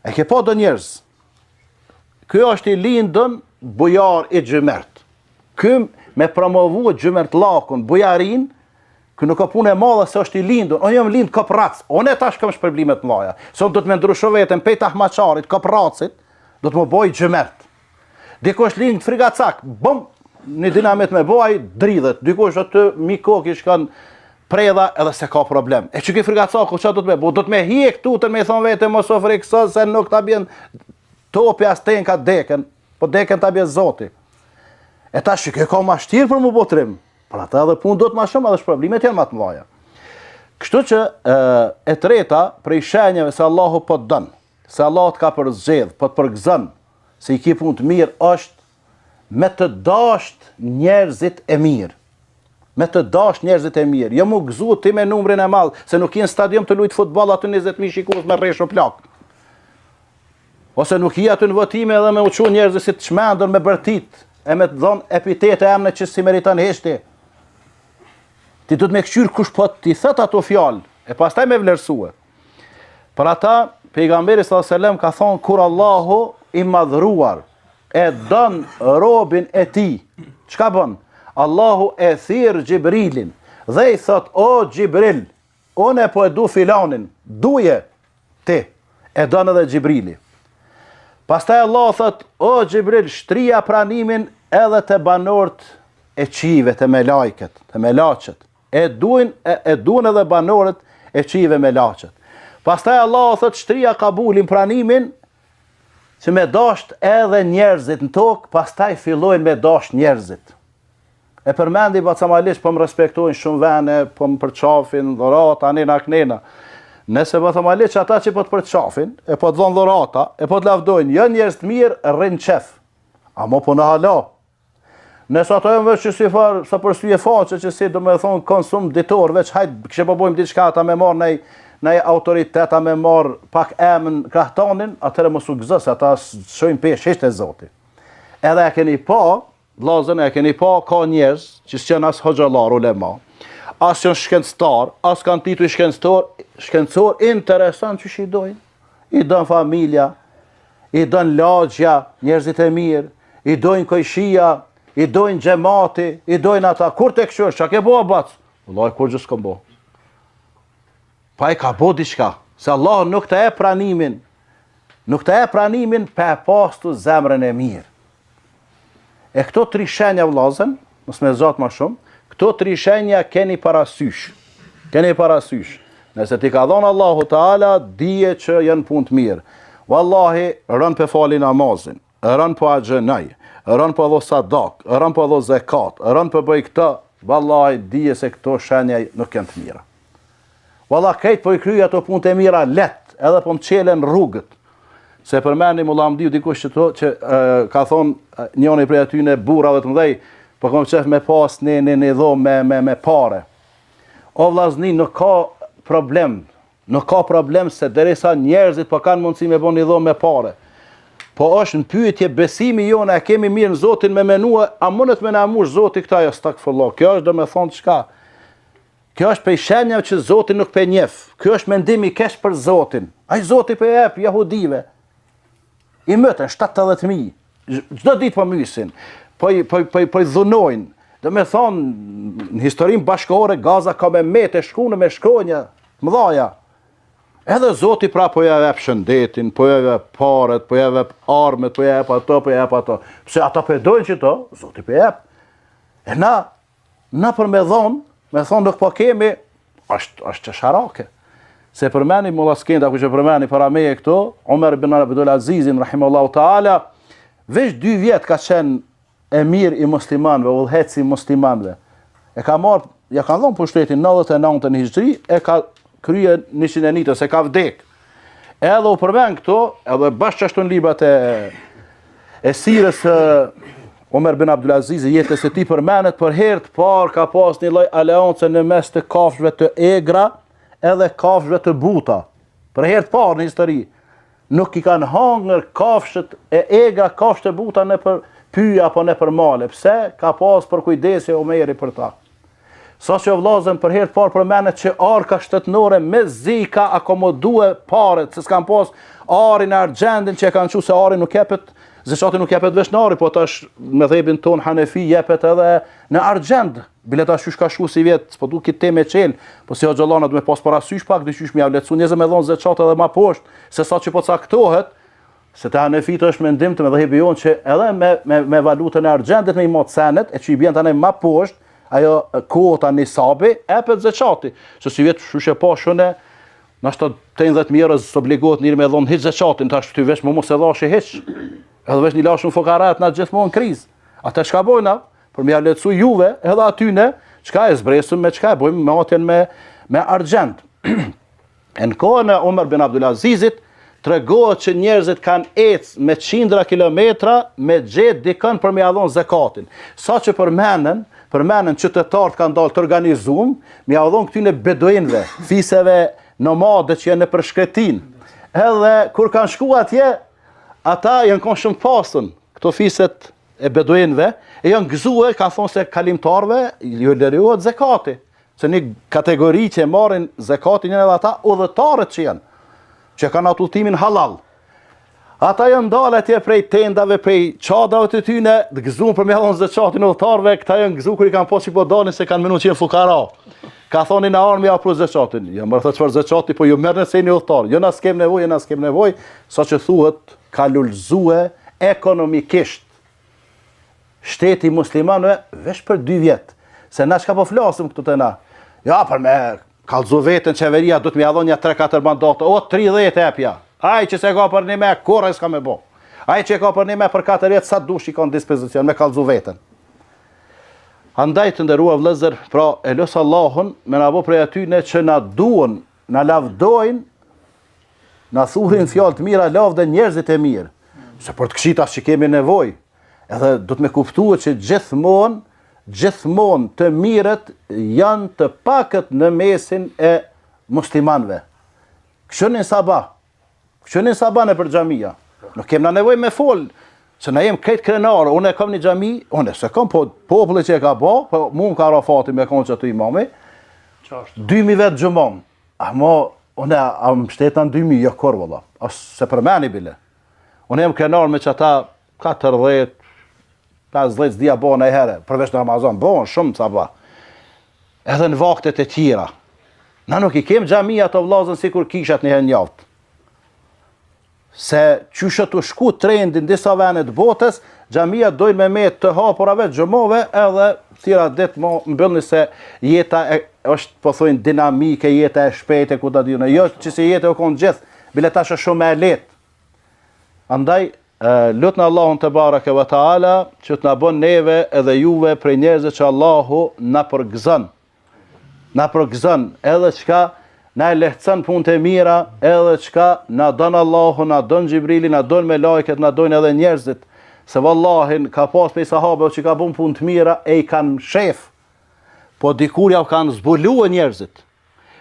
e ke pa do njerëz. Kjo është i lindën bujar i gjymert. Kjo me promovu gjymert lakun, bujarin, kjo nuk ka punë e madhe se është i lindën. Unë jam lind koprac, unë e tash kam shpërblimet mëdha. Se unë do të me ndrysho vetën pejt ahmaqarit, kopracit, do të më boj gjymert. Dikush lind frigacak, bëm, një dinamit me boj, dridhet. Dikush aty mikok i shkan predha edhe se ka problem. E që ki frigacaku, që do të me bo? Do të me hjek tutën me i thonë vete mos o frikësën, se nuk ta bjen topi as ten ka deken, po deken ta bje Zoti. E ta shikë ka ma shtirë për më botrim, për ata edhe punë do të ma shumë, edhe shproblimet janë ma të mlaja. Kështu që e treta, prej shenjave se Allahu po të dënë, se Allahu të ka përzgjedh, po të përgëzën, se i ki punë të mirë, është me të dasht njerëzit e mirë. Me të dasht njerëzit e mirë. Jo mu gëzu ti me numrin e madh, se nuk jenë stadium të lujtë futbol aty 20.000 shikues me rresho plak. Ose nuk i aty në votime edhe me uqu njerëzit si të shmendër me bërtit, e me të dhonë epitete emne që si meriton heshti. Ti du të me këqyrë kush po ti thët ato fjalë, e pastaj me vlerësue. Për ata, pejgamberi s.a.s. ka thonë, kur Allahu i madhruar e don robin e tij, çka bën? Allahu e thirr Gjibrilin dhe i thot, o Gjibril, unë po e du filanin, duje ti, e don edhe Gjibrili. Pastaj Allah thot, o Gjibril, shtrija pranimin edhe të banorët e qive, të melajket, të melaqet. E duin edhe banorët e qive me laqet. Pastaj Allah thot, shtria kabulin pranimin, që me dasht edhe njerëzit në tokë, pastaj fillojnë me dasht njerëzit. E përmendi bacamalisht, po më respektojnë shumë vene, po më përqafin, dhorata, anena, knena. Nëse bacamalisht ata që po të përqafin, e po të dhonë dhorata, e po të lavdojnë, jo njerëz të mirë, rrinë qef. Amo po në hala. Nëse ato e më veç që si farë, sa përsuje faqe, që si do me thonë konsum ditor, veç hajtë, kështë po bojmë diçka, ta me marë në autoritet, ta me marë pak emën krahtanin, atëre më sugzë, se ata shojnë pesh, ishte zoti. Edhe e keni pa, vlazën e keni pa, ka njerëz, që s'qenë as hoxalar, ulema, as qenë shkencëtar, as kanë titu i shkencor, interesant që i dojnë. I dojnë familja, i dojnë lagja, njerëzit e mirë, i dojnë kojshia, i dojnë gjemati, i dojnë ata, kur të këshur, që ke bo abac? Wallahi, kur gjë s'kom bo. Pa i ka bo diçka, se Allah nuk të e pranimin, pe pastu zemrën e mirë. E këto tri shenja vlazën, mos me zot ma shumë, këto tri shenja keni parasysh. Nëse ti ka dhonë Allahu Teala, dije që janë punë të mirë. Wallahi, rën pe fali namazin, rën po agjenaj, rën po dho sadak, rën po dho zekat, rën po bëj këta, wallahi, dije se këto shenja nuk janë të mira. Wallahi, kejt po i kryja ato punë të mira let, edhe po më qelen rrugët. Se përmeni Mullah Hamdiu dikush që ka thonë njëri prej atyne burrave të mëdhej, po kam qef me pas një dhomë me pare. O vllazni, nuk ka problem se derisa njerëzit po kanë mundësi me bën një dhomë me pare. Po është në pyetje besimi jonë, a kemi mirë në Zotin me menua, a mundet me na mush Zoti këta, jo stakfullah. Kjo është do me thonë çka? Kjo është prej shenjave që Zoti nuk pe njeh. Kjo është mendimi i keq për Zotin. Ai Zoti pe jep jehudive. I mëtën 70.000, çdo ditë po mysin, po i dhunojnë. Do me thonë, në historinë bashkëore, Gaza ka me mete shkune me shkronja, mëdhaja. Edhe Zoti pra po ja jep shëndetin, po ja jep paret, po ja jep armët, po ja jep ato. Pse ata po dojnë që to, Zoti po jep. E na për me thonë nuk po kemi, është çesharake. Se përmeni Mullah Skenda, ku që përmeni para meje këto, Omer ibn Abdul Azizin, rahimahullahu ta'ala, veç 2 vjet ka qenë emir i muslimanëve, udhëheci i muslimanëve. Ja kanë dhënë pushtetin 99 në Hijri, e ka krye 101, se ka vdek. Edhe u përmen këto, edhe bashkë ashtu në librat e sirës Omer ibn Abdul Aziz, jetës e tij përmenet për herë të parë ka pas një lloj aleance në mes të kafshëve të egra, edhe kafshëve të buta. Për herë të parë në histori, nuk i kanë hangër kafshët e egra, kafshët e buta në për pyja apo në për male. Pse? Ka pas për kujdesje Omeri për ta. Sa që vllazën për herë të parë përmenet që arka shtetënore me zika akomodue paret, se s'kan pas arin e argjendin që e kanë qu se arin nuk jepet, zeshati nuk jepet veç në ari, po tash me dhebin ton Hanefi jepet edhe në argjend. Bileta shysh ka shku si vjetë, s'po du kitë te me qelë, po si hoxhallanat me pas parasysh pak, dhe qysh m'ja vletësu njëzë me dhonë zeqat edhe ma poshtë, se sa që po caktohet, se të Hanefit është mendim të me dhebi jonë që edhe me valutën e argjendit me i matë senet, e që i bjen të ma poshtë, ajo kota një sabi, epet zeqati. Se si vjetë shysh e pa shune, nashtë 80.000 eurës obligohet njëri me dhonë hiq zeqatin, tash ty veç më mos e dhashi hiq, edhe veç një lashën fokarat na gjithmonë kriz. Ata çka bojna? Për me ja letësu juve, edhe atyne, çka e zbresëm me çka e bojmë matjen me argjend. Në kohën e Omer bin Abdul Azizit, tregohet që njerëzit kanë ecë me qindra kilometra me gjetë dikën për me ja dhonë zekatin. Sa që përmenen qytetarët kanë dalë të organizuar, me ja dhonë këtyne beduinëve, fiseve nomade që janë në përshkretin. Edhe kur kanë shku atje, ata janë konë shumë pasën, këto fiset e beduinëve, e janë gëzue, ka thonë se kalimtarve, ju lëriot zekati. se një kategori që marrin zakatin janë edhe ata udhëtarët që kanë atë udhëtimin halal. Ata janë dalë atje prej tendave, prej çadave të tyne, të gëzuar për me dhënë zakatin udhëtarëve, këta janë gëzuar kur i kanë pasur po dalin se kanë menuar që janë fukara. Ka thonin në armë ja pru zakatin. Ja më thotë çfarë zakati, po ju merrni se jeni udhëtar. Jo na s'kem nevojë, saqë thuhet ka lulzue ekonomikisht shteti muslimanëve veç për 2 vjet. Se na çka po flasim këtu te na. Ja, për me kallëzu veten qeveria do të më ia dhonja 3-4 mandate, o 30 epja. Ai që se ka për një me kurrë s'ka me bë. Ai që ka për një me për 4 vjet sa dush i ka në dispozicion me kallëzu veten. Andaj të nderuar vëllezër, pra e los Allahun me na bë prej atyne që na duan, na lavdojnë, na thurin fjalë të mira, lavdën njerëzit e mirë. Se për të këshitas që kemi nevojë, edhe do të me kuptuar që gjithmonë të mirët janë të pakët në mesin e muslimanëve. Këshënin sabah në për xhamia. Nuk kemna nevojë me fol, se na jem krejt krenarë, unë e kam një xhami, unë se kam po populli që e ka bë, po mu më ka rafati me konë që të imami, 2000 vetë gjumon, ama unë a më shtetan 2000, jo korë vëlla, se për meni bile. Unë jem krenarë me që ata 40, 50 zdia bëhen e herë, përveç në Ramazan, bëhen shumë sabah. Edhe në vaktet e tjera. Na nuk i kem xhamia të vllazën sikur kishat një herë në javë. Se qyshe të shku trendin disa vende të botës, xhamia dojnë me të hapurave xhamove edhe tjera ditë më mbyllni se jeta është po thojnë dinamike, jeta e shpejtë ku ta diun. Jo që si jeta u kon gjithë, bile tash është shumë e lehtë. Andaj lutna Allahun te bareke ve taala që të na bën neve edhe juve prej njerëzve që Allahu na përgëzon. Na përgëzon edhe çka na e lehtëson punët e mira, edhe çka na don Allahu, na don Xhibrili, na don me lajket, na don edhe njerëzit. Se vallahin ka pas pe sahabëve që ka bën punë të mira e i kanë shef. Po dikur ja kanë zbuluar njerëzit.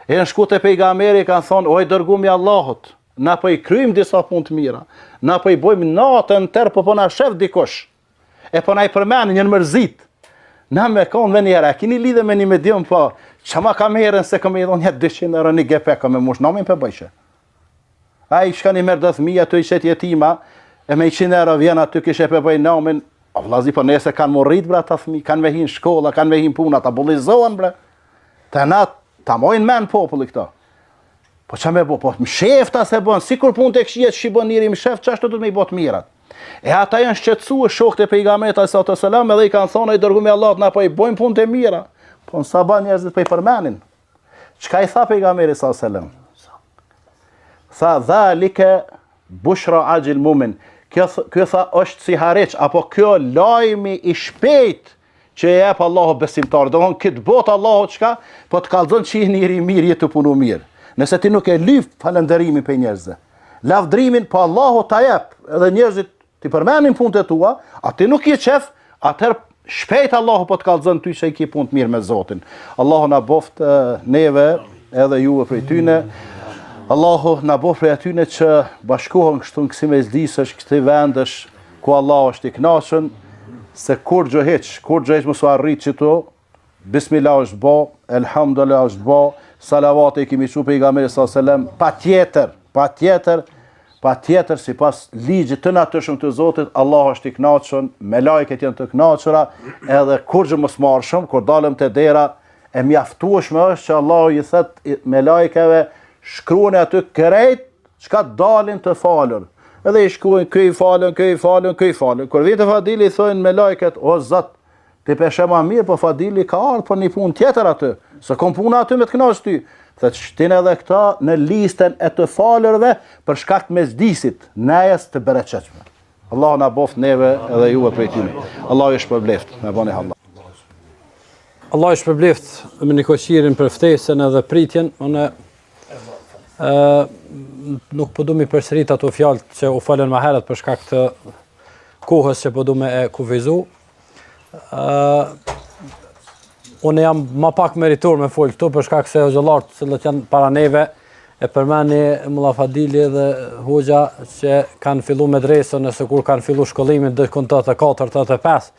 E në shku te pejgamberi kanë thonë, oj dërgumi Allahut, na po i kryjm disa punë të mira. Na po i bojmë natën tërë, po na shef dikush. E po na i përmendin një mërzit. Na me konë dhe njëra, kini lidhe me një medium, po, që ma kam herën se kam i dhonë një 200 euro një gepe, kam e mush, namin për bëjshë. A i shka një mërë 10.000, aty i qëtë jetima, e me 100 euro vjen aty kishe për bëjnë namin, o vlazi, po nese kanë morrit, bre, ta thmi, kanë me hin shkolla, kanë me hin puna, ta bulizohen, bre. Të na, ta mojnë men populli këta. Po që me bo, po më shefta se bën, si kur pun të këshijet që i bën njëri më shef, që ashtu du të me i bot mirat. E ata janë shqetësuar shokët e pejgamberit sallallahu alaihi wasallam edhe i kanë thonë ai dërgumi Allahut na po i bojmë punë të mira. Po në sabah njerëzit po i përmenin. Çka i tha pejgamberi sallallahu alaihi wasallam? Tha dhalika bushra ajil mu'min. Kjo tha është si harreç apo kjo lajmi i shpejt që e jep Allahu besimtarit. Do të thonë këtë botë Allahu çka po të kallzon që i njëri mirë jetë të punu mirë. Nëse ti nuk e lyp falënderimin për njerëzve. Lavdrimin po Allahu ta jep edhe njerëzit ti përmenin punët e tua, aty nuk je qef, atëherë shpejt Allahu po të kallzon ty që i ki punë të mirë me Zotin. Allahu na boft neve edhe juve prej tyne. Allahu na boft prej atyne që bashkohen kështu në kësi mezlisësh, këti vendesh ku Allahu është i kënaqur, se kur gjë heq mos u arrit çito. Bismillah është bo, elhamdulillah është bo, salavate i kemi shu pejgamberit sallallahu alaihi wasallam, patjetër sipas ligjit të natyrshëm të Zotit, Allah është i kënaqur, me lajket janë të kënaqura, edhe kur gjë mos marrshëm, kur dalëm te dera, e mjaftueshme është që Allahu i thot me lajkeve, shkruani aty krejt çka dalin të falur. Edhe i shkruajnë ky i falën. Kur vjen te fadili i thonë me lajket, o Zot, ti peshe ma mirë, po fadili ka ardhur për një punë tjetër aty, se kom puna aty me të kënaqur ty. Thët shtin edhe këta në listën e të falërve për shkak të mesdisit, nejes të bereqetshme. Allah na boft neve edhe juve prej tyne. Allah ju shpërbleft, me bani Allah. Allah ju shpërbleft me një koqirin për ftesën edhe pritjen, unë nuk po du mi përsërit ato fjalë që u falën më herët për shkak të kohës që po du me e kufizu. Unë jam ma pak meritor me folë këtu për shkak se xhallarët që janë para neve e përmeni Mulla Fadili dhe Hoxha që kanë fillu medresën nëse kur kanë fillu shkollimin 2004-2005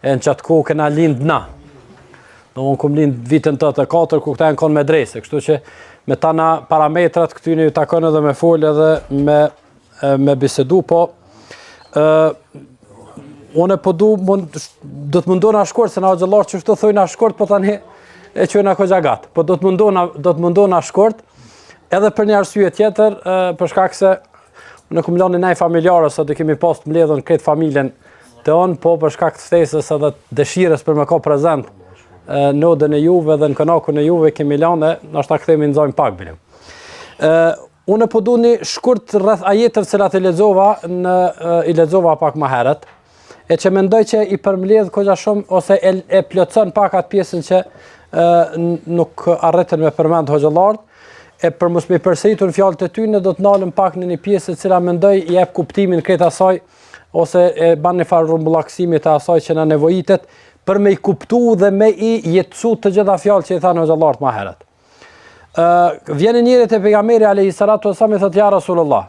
e në qatë kohë këna lind na. Unë kom lind vitin 84 ku këta janë konë medrese, kështu që me tana parametrat këtyne ju takon edhe me fol edhe me bisedu, po unë po do të mundona shkurt, se na xhallar që shto thojna shkurt, po tani e qojna Hoxha Gat. Po do të mundona shkurt, edhe për një arsye tjetër, për shkak se në kom lënë nej familjarë, sa do kemi pas të mbledhën këtë familjen të onë, po për shkak të ftesës edhe dëshirës për me ka prezent në odën e juve dhe në kënakun e juve kemi lënë, ndoshta kthehemi nxojmë pak bilim. Unë po duni shkurt rreth ajeteve që i lexova pak më herët, e që mendoj që i përmbledh koha shumë ose e plotson pak atë pjesën që nuk arritën me përmend hoxhallart, e për mos me përsëritur fjalët e tyre do të ndalem pak në një pjesë e cila mendoj i jep kuptimin këtë asaj ose e bën një farë rrumbullakësimi të asaj që na nevojitet për me i kuptu dhe me i jetësu të gjitha fjalët që i thanë hoxhallart më herët. Vjen njëri te pejgamberi alayhi salatu wasallam i thotë ja Rasulullah.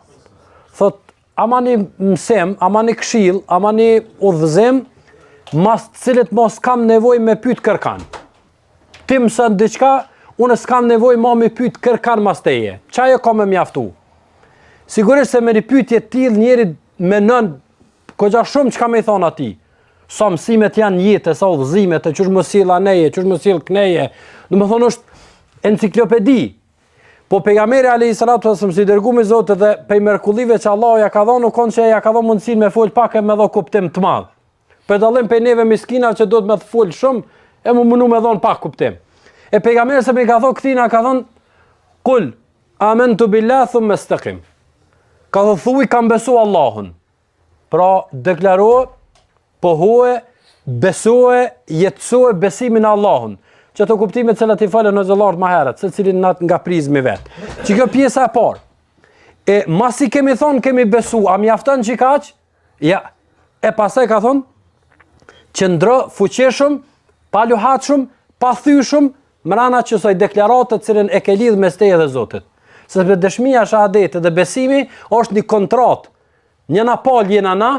Thot ama një mësim, ama një këshill, ama një udhëzim, mas të cilët mos kam nevojë me pyet kërkan. Ti mëson diçka, unë s'kam nevojë më me pyet kërkan mas teje. Çajo ka më mjaftu. Sigurisht se me një pyetje të tillë njëri menon goxha shumë çka më i thon atij. Sa mësimet janë jetë, sa udhëzimet, e çush mos sjell aneje, çush mos sjell kneje. Domethënë është enciklopedi. Po pejgamberi alayhi salatu wasallam si dërguar i Zotit dhe pej mrekullive që Allahu ja ka dhënë, nuk kon që ja ka dhënë mundësinë me fol pak e me dhë kuptim të madh. Për dallim pej neve miskinave që do të më fol shumë, e më mundu me dhon pak kuptim. E pejgamberi sa më ka thonë këtina ka thonë kul amantu billahi thumma istaqim. Ka thonë thuaj kam besu Allahun. Pra deklaroje, pohoje, besoje, jetësoje besimin në Allahun. Që të kuptimet që cilat i falën në xhallarët më herët, se cilin nga prizmi vet. Që kjo pjesa e parë. E masi kemi thonë kemi besu, a mjafton që kaq? Ja. E pastaj ka thonë qëndro fuqishëm, pa luhatshëm, pa thyeshëm, mrana që soi deklaratë të cilën e ke lidh mes teje dhe Zotit. Sepse dëshmia shahadetit dhe besimi është një kontratë. Njëna pal jena na,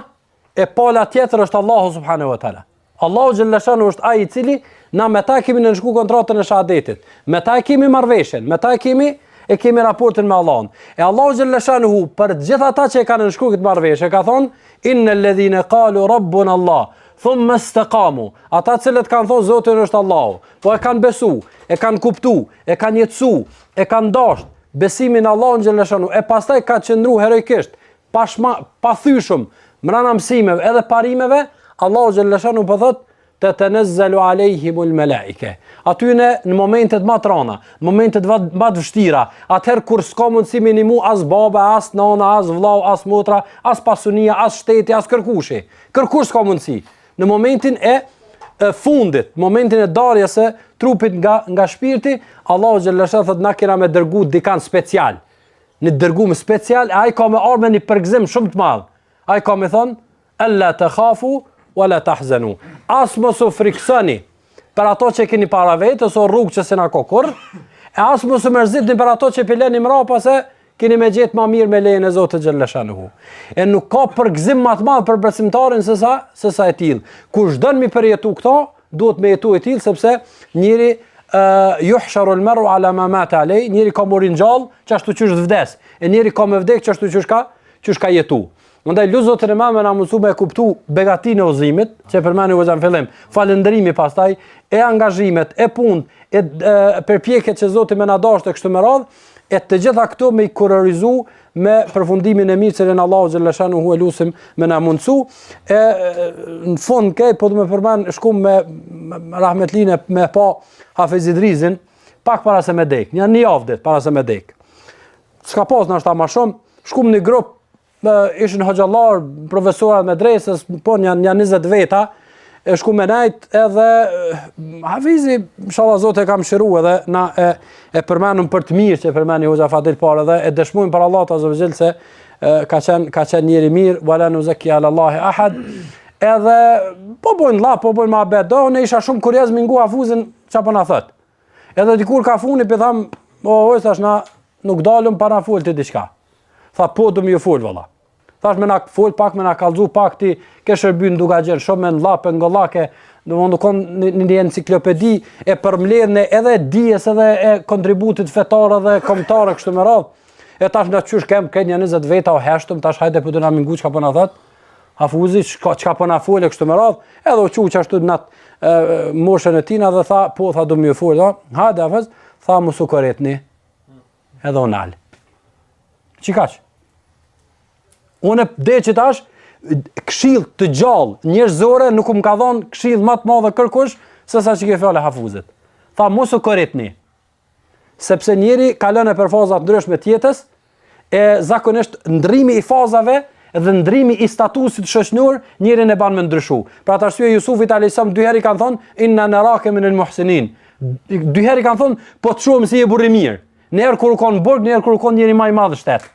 e pala tjetër është Allahu subhanahu wa taala. Allahu xhallahu është ai i cili na me ta kemi nënshku kontratën e shahadetit. Me ta kemi marrveshjen, me ta kemi raportin me Allahun. E Allahu xhallahu për gjithë ata që e kanë nënshku këtë marrveshje ka thonë innal ladhina qalu rabbuna Allah thumma istaqamu. Ata cilët kanë thonë Zoti është Allahu, po e kanë besu, e kanë kuptu, e kanë jetësu, e kanë dashur besimin në Allahun xhallahu e pastaj ka qëndruar heroikisht, pa thyeshëm, mbrana mësimeve edhe parimeve, Allahu xhallahu po thotë tatanazzalu alejhimul malaike. Atyne në momentet më të rënda, në momentet më të vështira, atëherë kur s'ka mundësi minimu as baba, as nana, as vllau, as motra, as pasunia, as shteti, as kërkushi. Kërkush s'ka mundësi. Në momentin e fundit, momentin e darjes së trupit nga shpirti, Allahu xhallahu thotë na kena me dërgu dikan special. Në dërgum special, ai ka me ardhmë një përgëzim shumë të madh. Ai ka me thonë alla takhafu wala tahzanu. As mos u friksoni për ato që keni para vetë ose rrugë që s'na ka kurr, e as mos u mërzitni për ato që pileni mrapa se keni me gjetë më mirë me lejen e Zotit xhallashanuhu. E nuk ka përgëzim më të madh për besimtarin se sa e tillë. Kush don mi përjetu këto, duhet me jetu e tillë sepse njëri yuhsharu al-mar'u ala ma mata alay, njëri ka morin gjallë, çashtu qysh të vdes, e njëri ka me vdek çashtu qysh ka jetu. Ndaj Zotin e Madh na mësua me kuptu begatinë e udhëzimit, që përmendni në fillim, falëndrimi pastaj, e angazhimet, e punë, e përpjekjet që Zoti më na dashur kështu me radhë, e të gjitha këto me i kurorizu me përfundimin e mirë që Allahu xhallashanuhu elusim me na mundsu. E në fund po do më përmend shkum me rahmetline me pa Hafiz Idrizin pak para se me dek, një javë dit para se me dek. S'ka pas nashta më shumë, shkum në grup ishin hoxhallar, profesorë medresës, po një 20 veta, e shku me najt edhe Hafizi, inshallah Zotë e kam shiru edhe na e përmenum për të mirë që përmeni Hoxha Fadil parë edhe e dëshmujmë për Allah të azovëgjil se ka qenë njeri mirë, wala nuzaki ala Allahi ahad, edhe po bojnë la, po bojnë ma bedo, ne isha shumë kurjez mingu Hafuzin që po na thët. Edhe dikur ka funi për tham, tash na nuk dalëm para full të diçka. Tha po du më ju fol valla. Thash me na fol pak, me na kallzu pak ti ke shërbyn duka gjën shumë me llapë ngollake, nuk kanë një enciklopedi e përmbledhne edhe dijes edhe e kontributit fetar edhe kombëtar kështu me radhë. E tash nga qysh kem këtë 20 veta o heshtëm, tash hajde po do na mingu çka po na thot. Hafuzi çka po na folë kështu me radhë, edhe u çuq ashtu nat moshën e tina dhe tha, po tha do më fol, hajde Hafez, tha mos u korretni. Edhe onal. Çikaç. Unë dhe që tash këshill të gjallë njerëzore nuk më ka dhënë këshill më të madh kërkush se sa që ke fjalë Hafuzit. Tha mos u korretni. Sepse njeri kalon e për faza të ndryshme të jetës, e zakonisht ndrimi i fazave dhe ndrimi i statusit shoqëror njerin e ban me ndryshu. Për atë arsye Jusufit alayhissalam 2 herë kanë thonë inna naraka minal muhsinin. 2 herë kanë thonë po të shohim si e burri mirë. Në herë kur u kon burg, në herë kur u kon njeri më i madh shtet.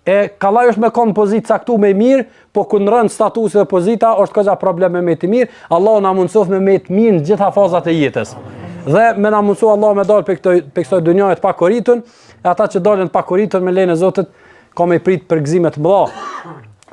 E kallaj është me kon pozitë caktuar me mirë, po kur ndron statusi dhe pozita është ka probleme me të mirë. Allahu na mundsof me të mirë në gjitha fazat e jetës. Dhe me na mundso Allah me dal pe këto dynjaje të pakoritun, ata që dalin të pakoritun me lejen e Zotit ka me prit përgëzime të mëdha,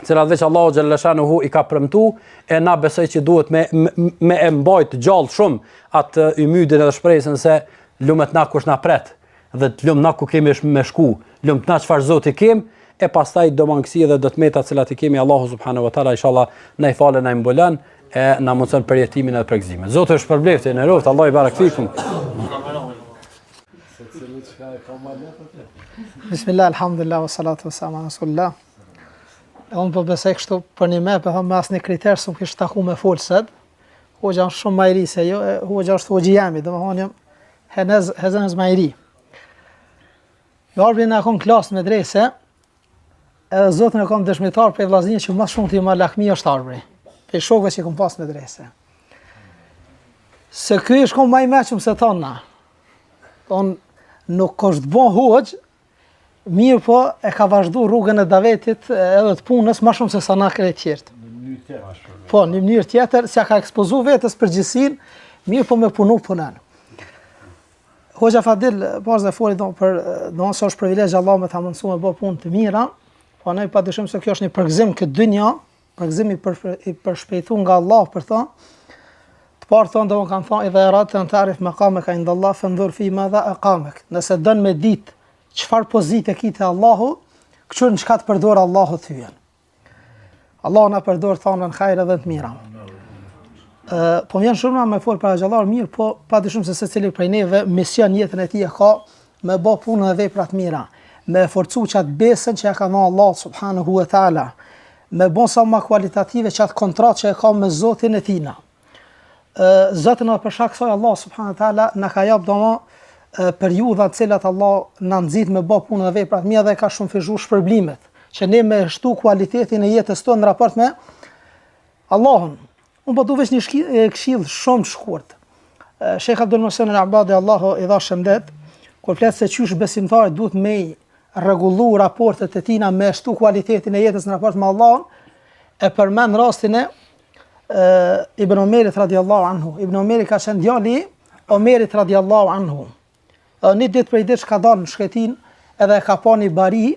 cilat veç Allahu xhallashanuhu i ka premtuar, e na besoj që duhet me e mbajt gjallë shumë atë ymydin edhe shpresën se lumet na kush na pret, dhe të lum na ku kemi me shku, lumt na çfarë Zoti kem, e pastaj do mangësi dhe do të meta cilat i kemi Allahu subhanahu wa taala inshallah na i falë na i mbulon e na mundson përjetimin edhe përgëzimin. Zoti është përbleftë në rroft, Allah i barak fikum. Bismillah, alhamdulillah, wa salatu wa salam ala rasulillah. Unë po besoj kështu për një me, për me asnjë kriter s'm kish taku me folsed. Hoxha është shumë më i ri se jo, hoxha është hoxhi jami, domethënë jam Henez më i ri. Jorbi na kon klasë me drese, edhe Zotin e kam dëshmitar për vllazërinë që më shumë ti më lakmi është arbri. Për shokëve që kom pas me drese. Se ky është kom më i mëshëm se tona. On nuk është bon hoxh, mirë po e ka vazhdu rrugën e davetit edhe të punës më shumë se sa na krejt tjertë. Po, në mënyrë tjetër, s'ja ka ekspozu vetës përgjithsinë, mirë po me punu punën. Hoxha Fadil, pas dhe foli do se është privilegj Allah me ta mundësu me bë punë të mira, po ne padyshim se kjo është një përgëzim këtë dynja, përgëzim i përshpejtuar nga Allah për ta. Të parë thonë do më kanë thonë idha aradta an ta'rif maqamaka inda Allah fanzur fi madha aqamak. Nëse don me ditë çfarë pozite ke te Allahu, këtu në çka të përdor Allahu thyen. Allahu na përdor thonën hajre dhe të mira. Po më janë shumë me fol para xhallar mirë, po padyshim se secili prej neve mision jetën e tij ka me bë punën dhe vepra të mira, me forcu çat besën që ja ka dhënë Allah subhanahu wa taala, me bën sa më kualitative çat kontratë që e ka me Zotin e tina. Zoti na për shkak se Allah subhanahu wa taala na ka jap domo periudha të cilat Allah na nxit me bë punë dhe vepra të mira dhe ka shumë fizhu shpërblimet, që ne me shtu kualitetin e jetës tonë në raport me Allahun. Unë po du veç një këshill shumë të shkurt. Sheikh Abdul Muhsin al-Abadi Allahu i dha shëndet, kur flet se qysh besimtari duhet me rregullu raportet e tina me shtu kualitetin e jetës në raport me Allahun, e përmend rastin e Ibn Omerit radiallahu anhu. Ibn Omeri ka qenë djali Omerit radiallahu anhu. Një ditë prej ditësh ka dalë në shkretin edhe ka pa një bari,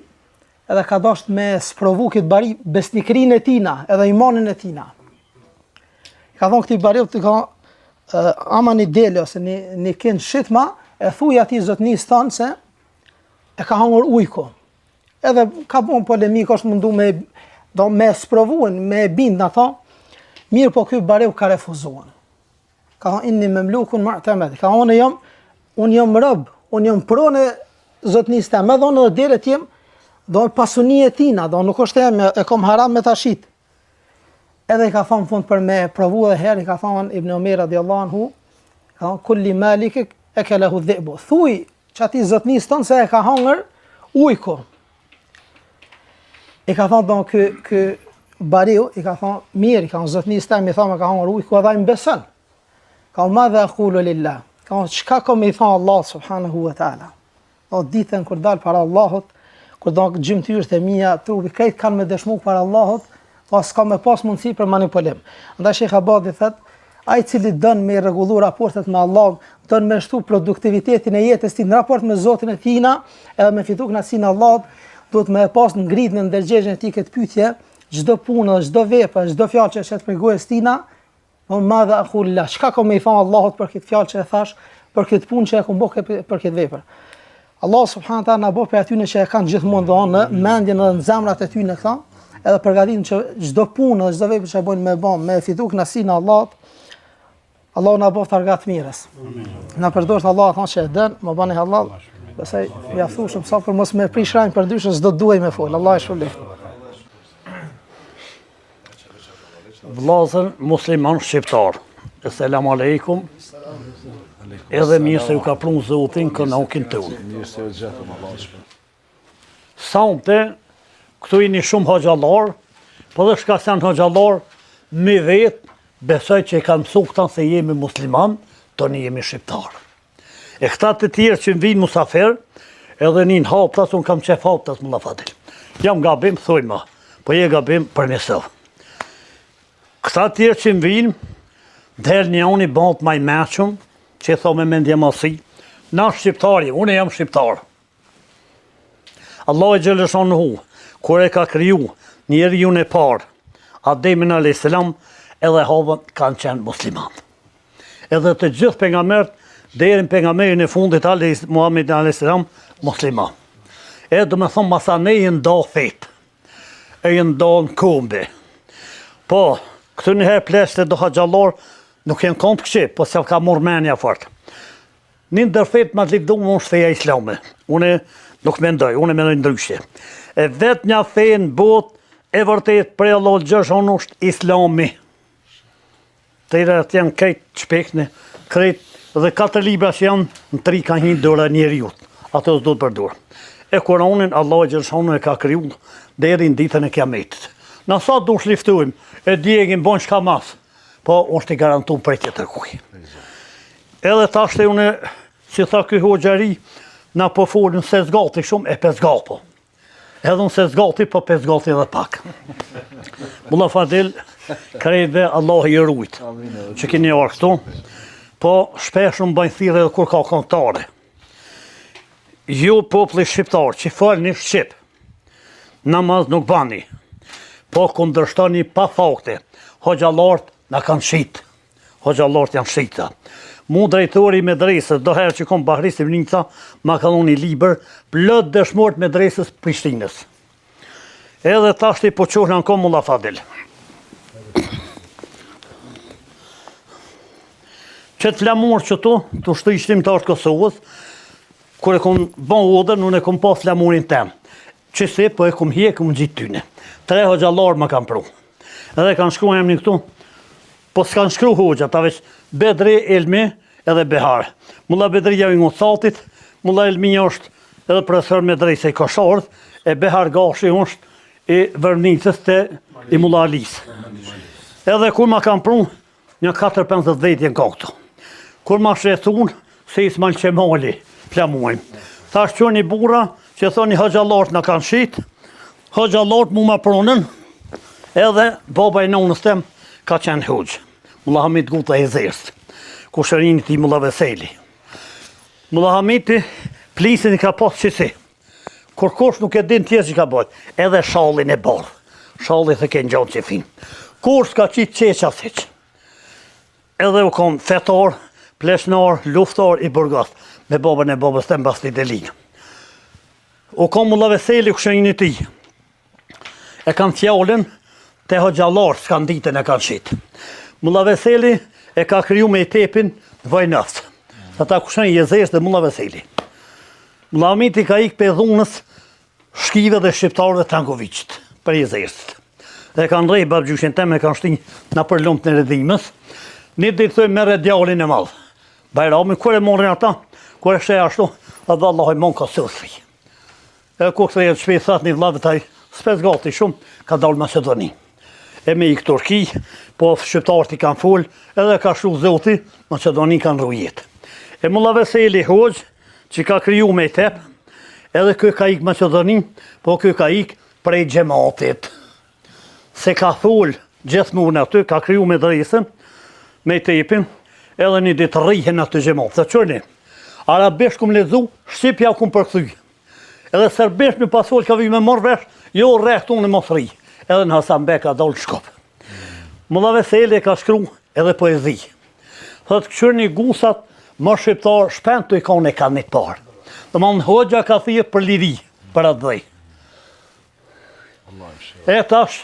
edhe ka dasht me sprovu këtë bari besnikrinë e tina edhe imanin e tina. Ka thonë këti bariu të ka ama një dele ose një kënd shitma, e thuj ati zotnis tanë se e ka hangur ujko. Edhe ka bon polemik, është mundu me sprovuen, me bind në ta, mirë po këj bariu ka refuzuan. Ka thonë inni me mlukun marë të medhi. Ka thonë unë jam rëbë, unë jam prone zotnis të me dhonë dhe dele t'jem, do pasunie tina, do nuk është e kom haram me ta shit. Edhe i ka thonë fund për me provu dhe herë, i ka thonë Ibn Omer radiallahu anhu, ka thonë kulli malike e ke lehu dhibu. Thuj që ati zotnis tonë se e ka hangër ujko. I ka thonë kë bariu, i ka thonë mirë, i ka thonë zotnis të mi thonë me ka hangër ujko edhe i mbesën. Ka thonë ma dhe akullu lillah. Ka thonë qka kom i thonë Allah subhanahu wa ta'ala. O ditën kur dalë para Allahut, kur do gjymtyrët e mia, trupi krejt kanë me dëshmu para Allahut, pas ka me pas mundësi për manipulim. Andaj Sheikh Abadi thot, ai cili don me rregullu raportet me Allah, don me shtu produktivitetin e jetës tij në raport me Zotin e tina, edhe me fitu kënaqësinë e Allahut, duhet me pas ngritën në ndërgjegjën e tij këtë pyetje, çdo punë, çdo vepër, çdo fjalë që është për gojën tina, madha aqul la, çka kam me i thënë Allahut për këtë fjalë që e thash, për këtë punë që e kam bërë për këtë vepër. Allah subhanahu taala na bëj për atyre që e kanë gjithmonë dhënë në mendjen dhe në zemrat e tyre këta, edhe përgatitin që çdo punë dhe çdo vepër që bëjnë me fitu kënaqësinë e Allahut, Allah na bëf targat mirës. Na përdor Allah thonë që e dën, më bani halal. Pastaj ja thoshëm sa për mos më prish rajnë për dyshën s'do duaj me fol. Allah e shpëlef. Vllazën musliman shqiptar. Selam aleikum. Edhe mirë se ju ka prun Zotin kënaqin tonë. Mirë se u gjetëm Allah. Sonte këtu jeni shumë hoxhallar, po dhe shka se janë hoxhallar me vetë besoj që e kanë mësu këta se jemi musliman, toni jemi shqiptar. E këta të tjerë që vinë musafer, edhe njën haptas, unë kam qef haptas më lafatil. Jam gabim, thujma, po je gabim për njësëv. Këta tjerë që vinë, del një unë i bant maj meqëm, që e tho me mendje masi, na shqiptari, unë jam shqiptar. Allah e gjelëshon në hu, kur e ka kriju njeri unë e parë, Ademin a.s. edhe havën kanë qenë musliman. Edhe të gjithë pengamert, derin pengamerin e fundit Muhammed a.s. musliman. E do me thonë masane i nda fetë, e i nda në kumbi. Po, këtë njëherë pleshte do haqallar, nuk jenë kontë këship, po se ka morë menja fort. Një ndërfet ma të likdumë unë feja islame. Une nuk mendoj, une mendoj ndryshe. E vetë një fejë në botë, e vërtet prej Allah gjësh unë është islami. Të i rrët janë krejtë shpekne, krejtë dhe 4 libra që janë në 3 ka një dora njeriut. Ato s'do të përdur. E Kur'anin Allah gjësh unë e ka kriju deri në ditën e kiametit. Në sa du shliftuim, e djegin bon shka mas, po është i garantu për të tërkuj. Edhe ta shte une, si tha këj hoxhari, na po folën se zgati shumë e pezgapo. Edhe unë se zgati, po pezgati edhe pak. Mulla Fadil, krejve Allah i rujt, që keni arë këtu, po shpesh më bëjnë thire edhe kur ka kontare. Ju populli shqiptar, që falni shqip, namaz nuk bani, po kundërshtoni pa fakte, hoxhallart na kanë shit, hoxhallart janë shita. Mu drejtori me dresës, do herë që kom Bahrisim Nica, ma ka dhoni liber, plët dëshmort me dresës Prishtinës. Edhe tashti po qohna në kom Mulla Fadil. Qëtë flamur që tu, të shtë shtimtar të Kosovës, kur e kom bon odër, unë e kom pas flamurin tem. Qëse, po e kom hje, kom gjitë tyne. 3 hoxhallar ma kam pru. Edhe kanë shkru emni këtu, po s'kanë shkru hoxha, ta veç Bedri, Elmi edhe Behar. Mulla Bedria i Ngosatit, Mulla Elmi është edhe profesor me drejse i Kosharët, e Behar Gashi është i Vërnicës të i Mulla Alis. Edhe kur ma kam pru, një 4-5 jenë ka këtu. Kur ma shretun, se Ismail Qemali, flamuajmë. Tha shqo një bura, që thoni hoxhallart në kanë shit, hoxhallart mu ma pronën, edhe baba i nonës tem ka qenë hoxh. Mulla Hamid Guta e Zerst, ku shërinit i Mulla Veseli. Mulla Hamidi plisin i ka pas qësi. Kur kush nuk e din tjesë që ka bëjt, edhe shallin e barë. Shallit e kënë gjanë që finë. Kur s'ka qitë qeqa siq. Edhe u kom fetar, pleshnar, luftar i Burgas, me babën e babës të mbas një delinë. U kom Mulla Veseli ku shërinit i. E kanë fjallin, te hoxhallar s'kan ditën e kanë qitë. Mulla Veseli e ka kriju me i tepin në Vajnës. Ata kushën i Jezers dhe Mulla Veseli. Mulla Hamidi ka ikë për dhunës shkive dhe shqiptarëve Trankovicit, për Jezers. Dhe kanë rej babgjyshin tem e kanë shtinj në përlumt në redhimës. Një ditë thëj merre djallin e madhë. Bajramin, kur e morrin ata, kur e shej ashtu, a dhe Allah i mon ka sësri. E ku këtë e shpej thot një vlavë taj, s'pes gati shumë, ka dalë Macedoni. E me i Turki, po shqiptarët i kanë full, edhe ka shru zoti, Macedoni kanë rrujet. E Mulla Veseli hoxh, që ka kriju me i tep, edhe kë ka ik Macedoni, po kë ka ik prej gjematit. Se ka full gjithmonë aty, ka kriju me dresën, me i tepin, edhe një ditë rrihen aty gjemat. Dhe qërni, arabisht kum lezu, shqipja kum përkthy. Edhe serbisht në pasol ka vi me morë vesh, jo rreth unë e mos rri. Edhe në Hasan Bek ka dalë Shkop. Mulla Veseli ka shkru edhe poezi. Thot, këshirni gusat, më shqiptar, shpent të i kone ka një parë. Dhe më në hoxha ka thije për liri, për atë dhej. E tash,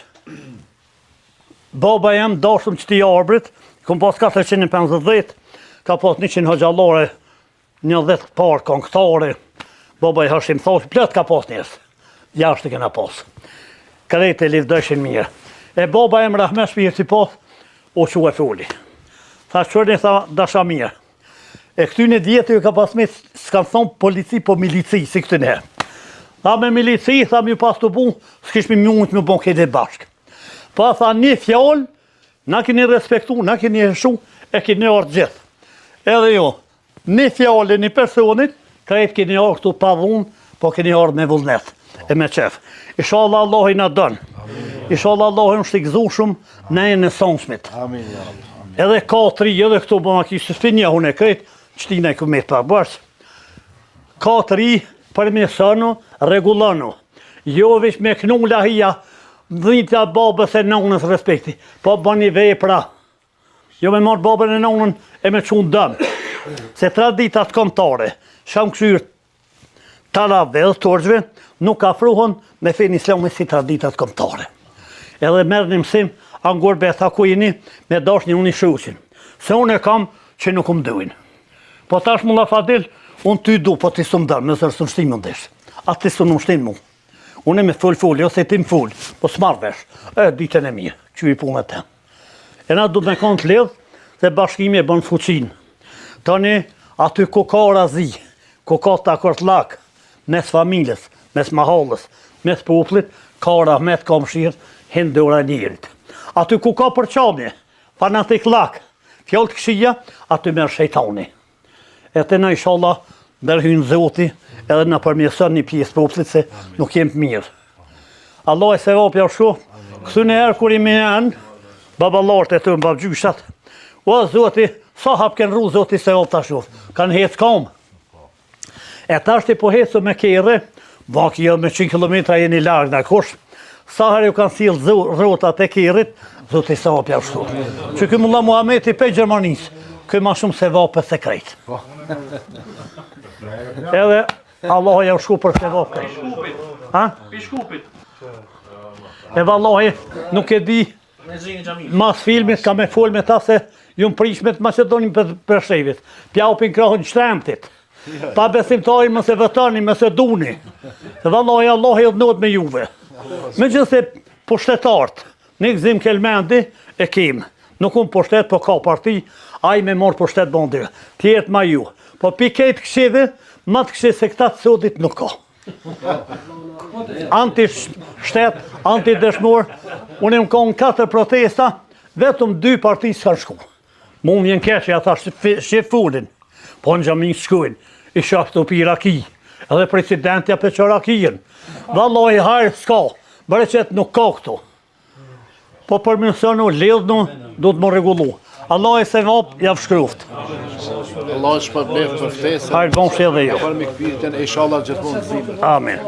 baba jem dashëm që ti arbrit, kom pas 450, ka pas 100 hoxhalore, 10 parë këngëtare, baba i Hashim Thashi, plët ka pas njës, jashtë kena pas. Krejt e livdëshin mirë. E baba jem rahmesh për jeti pas, o që e foli. Tha qërni, tha dasha mirë. E këtyne djetë ju ka pas me, s'kam thonë polici, po milici, si këtën herë. Tha me milici, tha mi pas të bu, s'kishmi mjungët me bon këtë bashkë. Pa tha një fjallë, na keni respektu, na keni heshu, e keni ardhë gjithë. Edhe jo, një fjallë e një personit, krejt keni ardhë këtu pa dhunë, po keni ardhë me vullnet, e me qefë. Inshallah Allah i na dënë. Inshallah Allah i në shtikëzu shumë, ne e në sonshmit. Edhe 4, edhe këtu bëma kishë sfinja hune krejt, qëtina i këmet pa bërës. 4, përmesënu, regulanu. Jo vish me knu lahia, dhitja babës e nonës respekti, po bëni vepra. Jo me marrë babën e nonën e me qunë dëmë. Se traditat kombëtare, sham këshyrë talave dhe torgjve, nuk afruhon me fen islami si traditat kombëtare. Edhe merë një mësim, angor betha ku jeni, me dash një unë i shuqin. Se unë e kam që nuk më duin. Po tash mulla Fadil, unë ty du, po ti së më dërë, me zërë së më shtimë ndesh. A ti së në më shtimë mu. Unë e me full, ose ti më full, po s'marrë vesh. Ditën e mirë, që i punë te. E na du të me konë të ledhë, dhe bashkimi e bënë fuqin. Tani, aty ku ka razi, ku ka të akort lak, mes familjes, mes mahallës, mes poplit, ka rahmet, ka mshirë, hinë ora njerit. Aty ku ka përqamje, fanatik lak, fjallë të këshia, aty merë shejtani. E të në inshallah, dërhynë zoti, edhe në përmjesën një pjesë poplit se nuk jem mirë. Allah e se vapja shko, kësë në erë kur i me janë, babalartë e të në babgjyshat, o zoti, sa hap kënë ru zoti se vapja shko, kanë hecë kam. E tashti po hecë me kere, vaki jo me 100 km jeni largë në kosh, sa herë ju kanë silë rotat e kerit, zoti se vapja shko. Që këmë Allah Muhameti pe Gjermanisë, këmë ma shumë se vapë se krejtë. Edhe Allah ja u shku për këtë vapë krejtë. Pishkupit. Edhe Allah nuk e di, mas filmit ka me fol me ta se ju më prish me të Macedonin për shevit. Pjaupin krahën shtremtit. Pa besimtari më se vëtani, më se duni. Edhe Allah e dhënot me juve. Me gjithë se pushtetartë, në gzim kelmendi e kim. Nuk unë pushtet, po ka parti, a i me morë pushtet bondi. Tjetë ma ju. Po pi kejtë këshive, ma të këshive se këta të sodit nuk ka. Anti-shtet, anti-dëshmor, unë më konë 4 protesta, vetëm 2 parti s'kanë shku. Mu më vjen keqe, ata shqip fulin, po në gjamin shkujnë, i shaktu pi raki, edhe presidentja për që rakijen. Dhe Allah i hajrë s'ka, bërë qëtë nuk ka këtu. Po përmjësënu, lidhnu, du të më regullu. Allah e se vapë, javë shkruft. Allah është për blefë për ftesë. Hajrë bon shë edhe jo. Për mikpitën, inshallah gjithmonë të zimë. Amin.